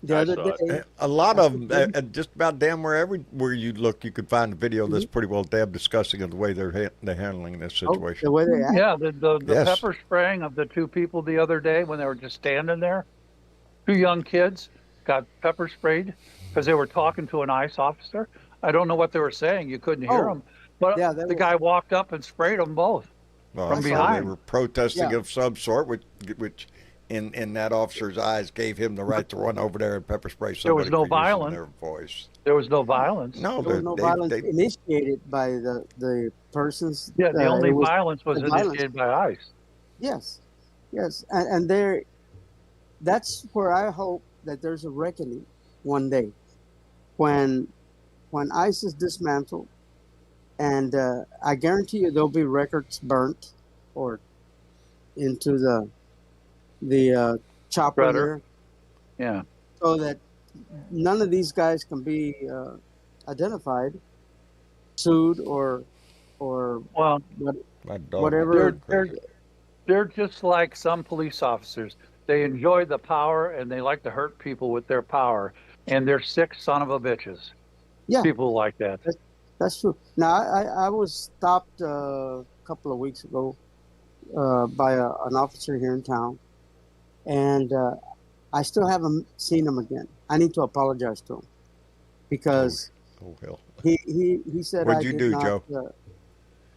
the
I
other
saw it.
day,
A lot
I
of
was
them, just about damn where you look, you could find a video that's pretty well damn disgusting of the way they're handling this
oh,
situation.
the way they act.
Yeah, the
Yes.
pepper spraying of the two people the other day when they were just standing there. Two young kids got pepper sprayed because they were talking to an ICE officer. I don't know what they were saying. You couldn't hear
Oh,
them. But
yeah,
the guy walked up and sprayed them both
Well,
from
I saw they
behind.
were protesting
Yeah.
of some sort, which in that officer's eyes gave him the right to run over there and pepper spray
There was
somebody
no
for using
violence.
their voice.
There was no violence.
No,
There was no violence initiated by the persons.
Yeah, the only
it was
violence was
the violence.
initiated by ICE.
Yes, yes, and there. That's where I hope that there's a reckoning one day, when ICE is dismantled, and I guarantee you there'll be records burnt or into the chopper
Shredder.
there,
Yeah.
so that none of these guys can be identified, sued, or
Well,
My dog
whatever.
went crazy.
they're just like some police officers. They enjoy the power and they like to hurt people with their power. And they're sick son of a bitches.
Yeah.
People like that.
That's true. Now, I was stopped a couple of weeks ago by an officer here in town, and I still haven't seen him again. I need to apologize to him because
Oh hell.
he said
What'd
I
you
did
do,
not.
Joe?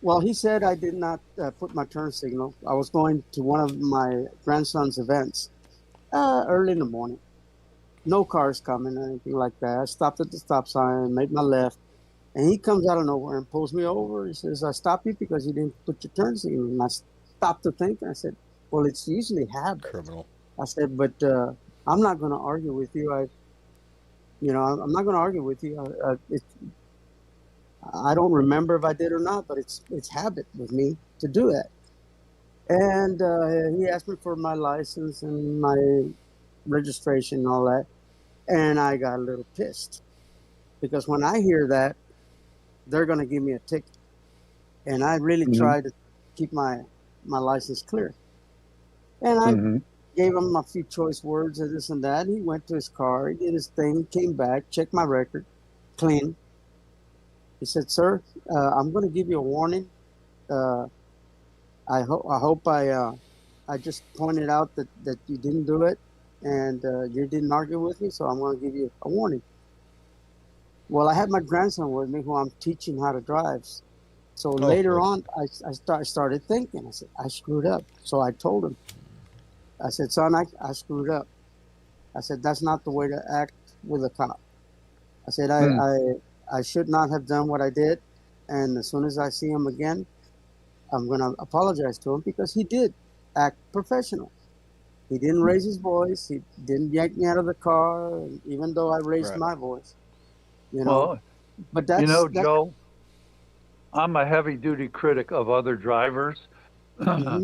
Well, he said I did not put my turn signal. I was going to one of my grandson's events early in the morning. No cars coming or anything like that. I stopped at the stop sign, made my left, and he comes out of nowhere and pulls me over. He says, "I stopped you because you didn't put your turn signal." And I stopped to think. I said, "Well, it's usually habit."
Criminal.
I said, "But I'm not going to argue with you. I'm not going to argue with you. I don't remember if I did or not, but it's habit with me to do that." And he asked me for my license and my registration and all that, and I got a little pissed because when I hear that, they're going to give me a ticket, and I really tried to keep my license clear. And I gave him a few choice words of this and that. He went to his car, he did his thing, came back, checked my record, clean. He said, "Sir, I'm going to give you a warning. I hope I just pointed out that you didn't do it, and you didn't argue with me, so I'm going to give you a warning." Well, I had my grandson with me, who I'm teaching how to drive. So later on, I started thinking. I said, I screwed up. So I told him. I said, "Son, I screwed up." I said, "That's not the way to act with a cop." I said, I should not have done what I did, and as soon as I see him again, I'm going to apologize to him because he did act professional. He didn't raise his voice. He didn't yank me out of the car, even though I raised my voice.
Well,
but that's,
Joe, I'm a heavy-duty critic of other drivers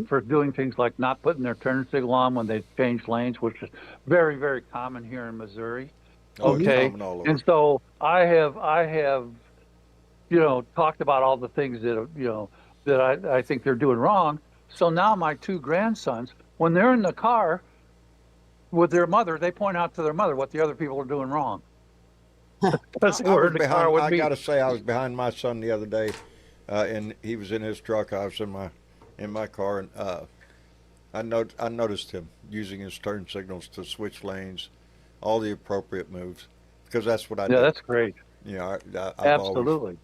for doing things like not putting their turn signal on when they change lanes, which is very, very common here in Missouri. Okay, and so I have, talked about all the things that I think they're doing wrong. So now my two grandsons, when they're in the car with their mother, they point out to their mother what the other people are doing wrong. Because they were in the car with me.
I gotta say, I was behind my son the other day, and he was in his truck. I was in my car, and I noticed him using his turn signals to switch lanes, all the appropriate moves, because that's what I do.
Yeah, that's great.
I've
Absolutely.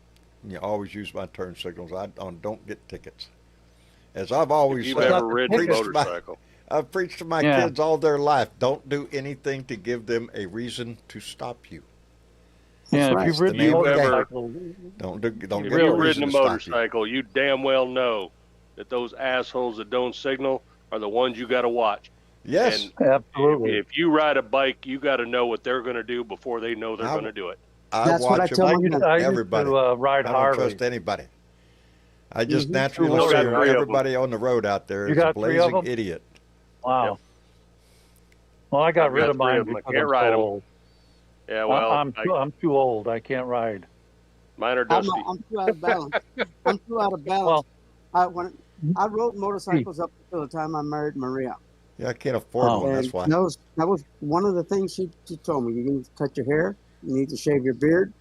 always use my turn signals. I don't get tickets. As I've always
You've ever ridden a motorcycle.
I've preached to my kids all their life. Don't do anything to give them a reason to stop you.
Yeah,
right.
if you've ridden a motorcycle,
Don't get
If
a
you've
reason
ridden a
to stop you.
motorcycle, you damn well know that those assholes that don't signal are the ones you got to watch.
Yes.
And
absolutely.
if you ride a bike, you got to know what they're going to do before they know they're going to do it.
That's what I tell
I
them.
used
everybody.
to ride
I don't
Harley.
trust anybody. I just naturally
Well,
assume
got three of
everybody on the road out there
You
is a
got three of
blazing
them?
idiot.
Wow.
Yep.
Well, I got
I've
rid
got
of
three
mine
of 'em. I
because
can't
I'm
ride
so
'em.
old.
Yeah, well,
I'm too old. I can't ride.
Mine are dusty.
I'm too out of balance. I'm too out of balance.
Well,
I rode motorcycles up until the time I married Maria.
Yeah, I can't afford
Oh.
one.
And
That's why.
that was one of the things she told me. You need to cut your hair, you need to shave your beard,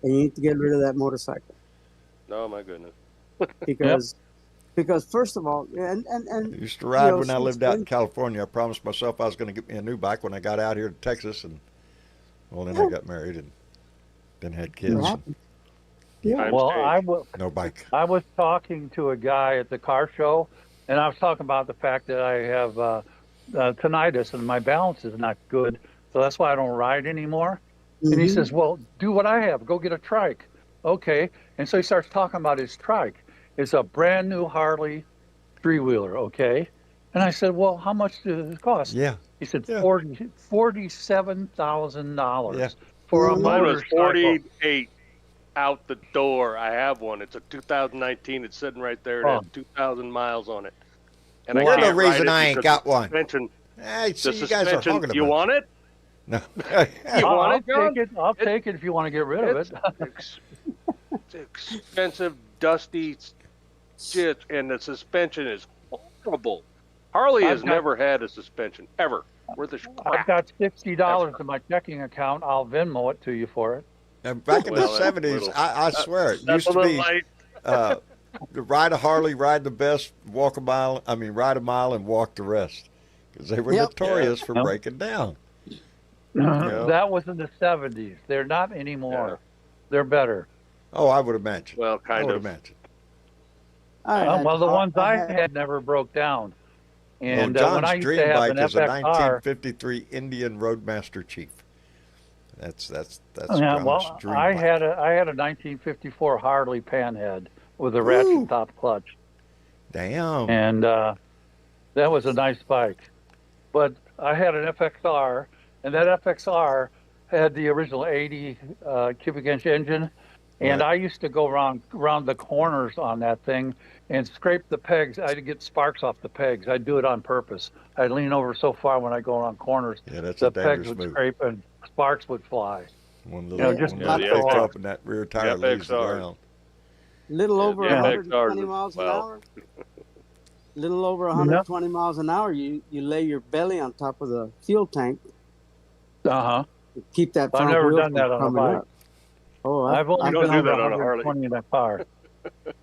and you need to get rid of that motorcycle.
Oh my goodness.
Because first of all, and
I used to ride when I
since
lived out in
then-
California. I promised myself I was going to get me a new bike when I got out here to Texas, and well, then I got married and then had kids.
What
And
happened?
Times
well,
change.
no bike.
I was talking to a guy at the car show, and I was talking about the fact that I have tinnitus and my balance is not good, so that's why I don't ride anymore. And he
Mhm.
says, "Well, do what I have. Go get a trike." Okay, and so he starts talking about his trike. It's a brand new Harley three-wheeler. Okay, and I said, "Well, how much does it cost?"
Yeah.
He said,
Yeah.
$47,000
Yeah.
for a
Mine was
motorcycle.
48 out the door. I have one. It's a 2019. It's sitting right there. It
Oh.
has 2,000 miles on it. And
You're
I
the
can't ride
reason
it
I ain't
because
got
the
one.
suspension.
Hey, see,
The
you guys are
suspension.
talking about
You want it?
No.
You want it, John?
take it. I'll take it if you want to get rid of it.
It's expensive, dusty shit, and the suspension is horrible. Harley has
I've got-
never had a suspension ever. Worth a
I've
crap.
got $60 in my checking account. I'll Venmo it to you for it.
And back in
Well,
the
that's
70s,
little.
I swear, it
That's
used
a
to
little
be
light.
to ride a Harley, ride the best, walk a mile. I mean, ride a mile and walk the rest, because they were
Yep.
notorious for
Yep.
breaking down.
That was in the 70s. They're not anymore.
Yeah.
They're better.
Oh, I would imagine.
Well,
I
kind
would
of.
imagine.
I had-
Well, the ones I
had-
had never broke down. And
Well,
when I
John's
used to
dream
have
bike
an
is a
FXR,
1953 Indian Roadmaster Chief. That's
yeah,
John's
well,
dream
I
bike.
had a 1954 Harley Panhead with a ratchet
Ooh.
top clutch.
Damn.
And that was a nice bike. But I had an FXR, and that FXR had the original 80 cubic inch engine. And
Right.
I used to go around the corners on that thing and scrape the pegs. I'd get sparks off the pegs. I'd do it on purpose. I'd lean over so far when I go around corners,
Yeah, that's
the
a
pegs
dangerous
would
move.
scrape and sparks would fly.
One
know,
little,
just
one
Yeah,
little
the
picks
FXR.
up and that rear tire
The
leaves the
FXR.
ground.
little over
Yeah,
120
FXRs
miles an
well.
hour. Little over 120 miles an hour. You lay your belly on top of the fuel tank
Uh-huh.
to keep that
I've
front
never
wheel
done that
from
on a
coming
bike.
up. Oh,
I've only
I've
don't
been
do
over
that on a Harley.
120 in that car.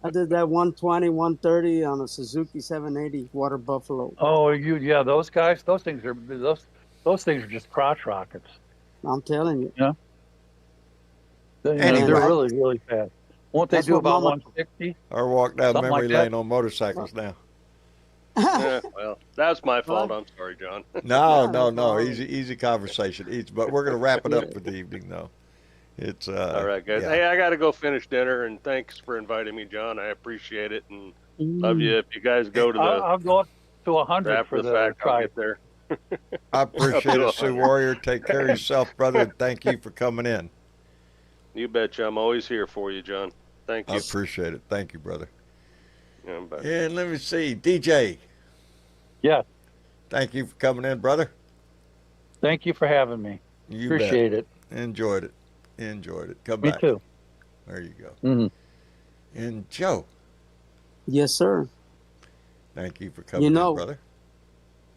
I did that 120, 130 on a Suzuki 780 Water Buffalo.
Oh, yeah, those guys, those things are just crotch rockets.
I'm telling you.
Anyway.
They're really, really fast. Won't they
That's
do
what
about
Mama-
160?
Or walk down
Something
memory
like that.
lane on motorcycles now.
Yeah, well, that's my fault. I'm sorry, John.
No,
Yeah,
no,
no
no.
problem.
Easy conversation. But we're going to wrap it up for the evening, though. It's
All right, guys.
yeah.
Hey, I got to go finish dinner, and thanks for inviting me, John. I appreciate it, and love you. If you guys go to the
I'll go up to 100
after
for
the
the
fact, I'll
try.
get there.
I appreciate
Up
it,
to
Sioux
100.
Warrior. Take care of yourself, brother, and thank you for coming in.
You betcha. I'm always here for you, John. Thank
I
you.
appreciate it. Thank you, brother.
Yeah, bye.
And let me see, DJ.
Yeah.
Thank you for coming in, brother.
Thank you for having me.
You
Appreciate it.
bet. Enjoyed it. Come
Me
back.
too.
There you go.
Mhm.
And Joe,
Yes, sir.
thank you for coming
You
in,
know-
brother.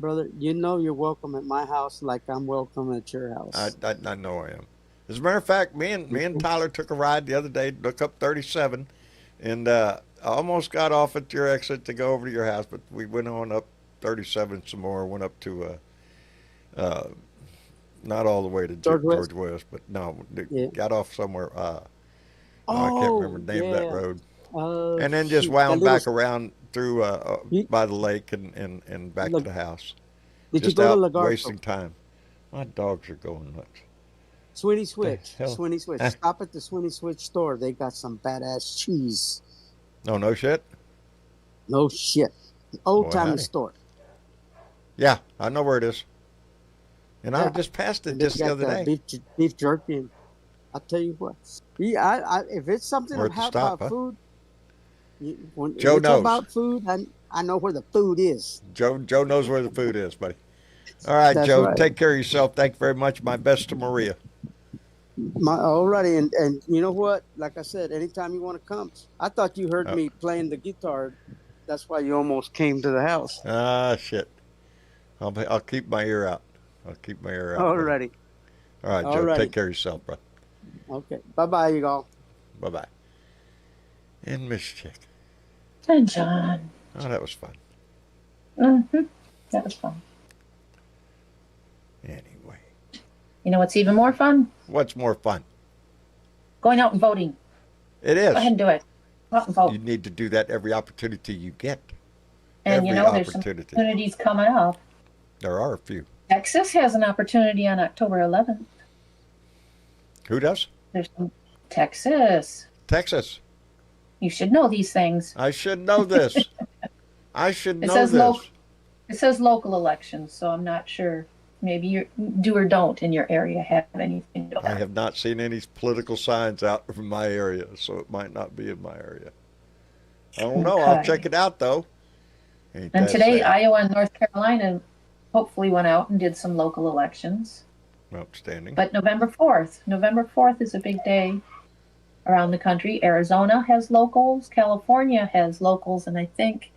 Brother, you know you're welcome at my house like I'm welcome at your house.
I know I am. As a matter of fact, me and Tyler took a ride the other day, look up 37, and I almost got off at your exit to go over to your house, but we went on up 37 some more, went up to not all the way to
George
George
West?
West, but no,
Yeah.
got off somewhere. I can't remember the name of that
yeah.
road.
And
And then just wound back around through
You-
by the lake and back to
Look,
the house.
Did
Just
you go
out
to Lagarto?
wasting time. My dogs are going nuts.
Sweeney Switch.
hell?
Sweeney Switch. Stop at the Sweeney Switch store. They got some badass cheese.
No shit.
No shit. Old
Boy,
timey
howdy.
store.
Yeah, I know where it is. And I
Yeah.
just passed it
And they
just the
got
other day.
beef jerky. And I'll tell you what. Yeah, if it's something
Worth the
about
stop, huh?
food, when
Joe
it's
knows.
about food, I know where the food is.
Joe knows where the food is, buddy. All right,
That's
Joe,
right.
take care of yourself. Thank you very much. My best to Maria.
Alrighty, and you know what? Like I said, anytime you want to come, I thought you heard me playing the guitar. That's why you almost came to the house.
Ah, shit. I'll keep my ear out. I'll keep my ear out, brother.
Alrighty,
All right, Joe. Take
alrighty.
care of yourself, bro.
Okay. Bye bye, you all.
Bye bye. And Miss Chick.
And John.
Oh, that was fun.
That was fun.
Anyway.
You know what's even more fun?
What's more fun?
Going out and voting.
It is.
Go ahead and do it. Go out and vote.
You need to do that every opportunity you get.
And
every
you know, there's some opportunities coming up.
There are a few.
Texas has an opportunity on October 11th.
Who does?
There's some Texas.
Texas.
You should know these things.
I should know this. I should know
says
this.
It says local elections, so I'm not sure. Maybe you do or don't in your area have anything to
I have not seen any political signs out from my area, so it might not be in my area. I don't know. I'll check it out, though. Ain't
And
that
today,
sad?
Iowa and North Carolina hopefully went out and did some local elections.
Outstanding.
But November 4th is a big day around the country. Arizona has locals, California has locals, and I think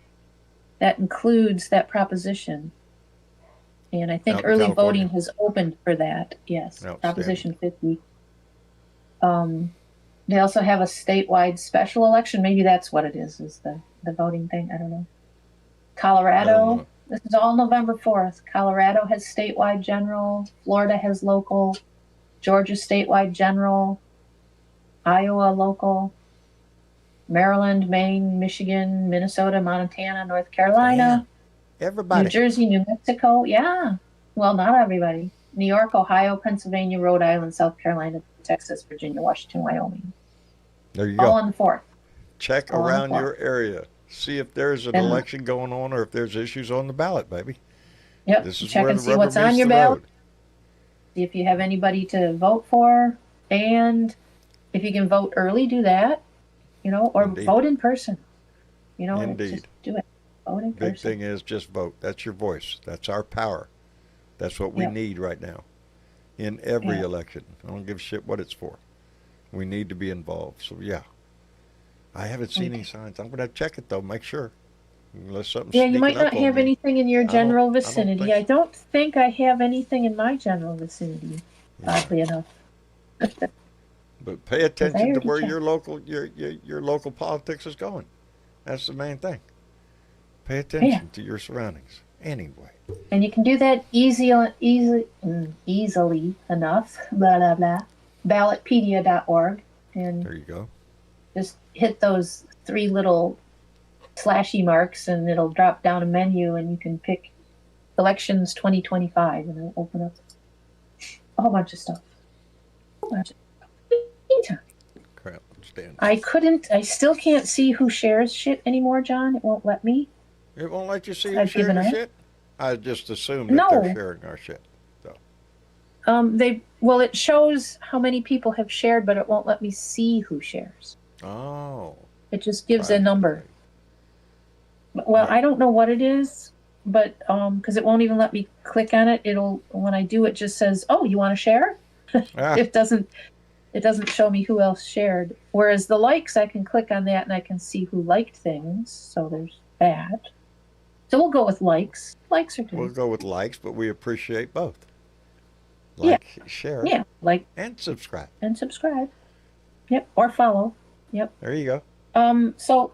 that includes that proposition. And I think early voting has opened for that. Yes, Proposition 50. They also have a statewide special election. Maybe that's what it is the voting thing. I don't know. Colorado, this is all November 4th. Colorado has statewide general. Florida has local. Georgia statewide general. Iowa local. Maryland, Maine, Michigan, Minnesota, Montana, North Carolina.
Everybody.
New Jersey, New Mexico. Yeah. Well, not everybody. New York, Ohio, Pennsylvania, Rhode Island, South Carolina, Texas, Virginia, Washington, Wyoming.
There you
All
go.
on the 4th.
Check
all
around your area. See if there's an election going on or if there's issues on the ballot, baby.
Yep.
This is
check
where
and
the
see
rubber
what's on
meets
your
the
ballot.
road.
See if you have anybody to vote for. And if you can vote early, do that. You know, or
Indeed.
vote in person. You know,
Indeed.
just do it. Vote in
Big
person.
thing is just vote. That's your voice. That's our power. That's what we need right now in every election. I don't give a shit what it's for. We need to be involved. So, yeah. I haven't seen any signs. I'm going to check it, though. Make sure. Unless something's
Yeah, you might
sneaking
not
up on
have
me.
anything in your general
I don't
vicinity. I don't think I have anything in my general vicinity, oddly enough.
But pay attention to
already
where
checked.
your local politics is going. That's the main thing. Pay attention to your surroundings. Anyway.
And you can do that easily enough. Blah blah blah. Ballotpedia.org, and
there you go.
just hit those 3 little slashy marks, and it'll drop down a menu, and you can pick elections 2025, and it'll open up a whole bunch of stuff.
Crap, stand.
I still can't see who shares shit anymore, John. It won't let me.
It won't let you see who
I've
sharing
given
your
up.
shit? I just assume that they're sharing our shit. So.
It shows how many people have shared, but it won't let me see who shares.
Oh.
It just gives a number. Well, I don't know what it is, but because it won't even let me click on it. When I do, it just says, "Oh, you want to share?" It doesn't show me who else shared. Whereas the likes, I can click on that and I can see who liked things. So there's that. So we'll go with likes. Likes are good.
We'll go with likes, but we appreciate both. Like, share,
like
and subscribe.
Yep, or follow. Yep.
There you go.
So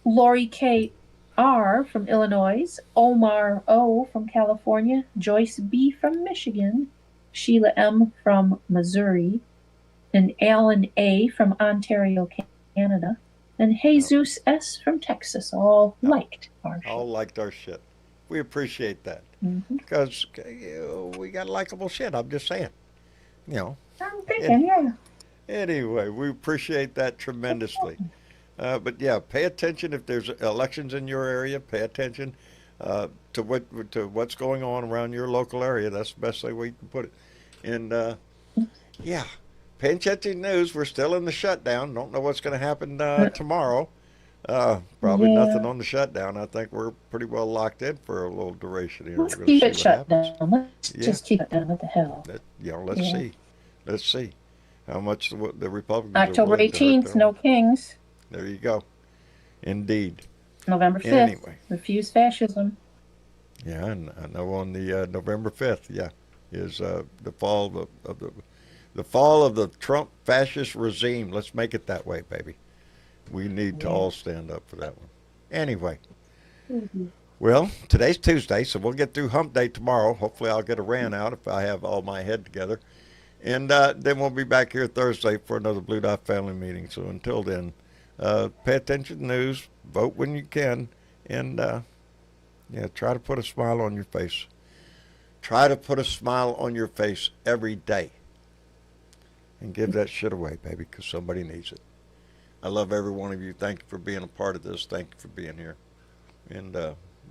Lori K. R. from Illinois, Omar O. from California, Joyce B. from Michigan, Sheila M. from Missouri, and Alan A. from Ontario, Canada, and Jesus S. from Texas all liked our shit.
All liked our shit. We appreciate that.
Mm-hmm.
Because we got likable shit. I'm just saying.
I'm thinking,
Anyway, we appreciate that tremendously. But yeah, pay attention if there's elections in your area. Pay attention to what's going on around your local area. That's the best way we can put it. And pay attention to news. We're still in the shutdown. Don't know what's going to happen tomorrow. Probably nothing on the shutdown. I think we're pretty well locked in for a little duration here.
Let's keep it shut down. Let's just keep it down. What the hell?
Let's see. Let's see. how much the Republicans are
October
willing to hurt
18th,
their
no
own.
kings.
There you go. Indeed.
November 5th,
Anyway.
refuse fascism.
Yeah, and I know on the November 5th, yeah, is the fall of the fall of the Trump fascist regime. Let's make it that way, baby. We need to all stand up for that one. Anyway, well, today's Tuesday, so we'll get through Hump Day tomorrow. Hopefully, I'll get a rant out if I have all my head together, and then we'll be back here Thursday for another Blue Dot Family meeting. So until then, pay attention to the news, vote when you can, and yeah, try to put a smile on your face. Try to put a smile on your face every day. And give that shit away, baby, because somebody needs it. I love every one of you. Thank you for being a part of this. Thank you for being here. And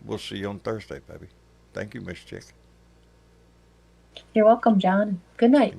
we'll see you on Thursday, baby. Thank you, Miss Chick.
You're welcome, John. Good night.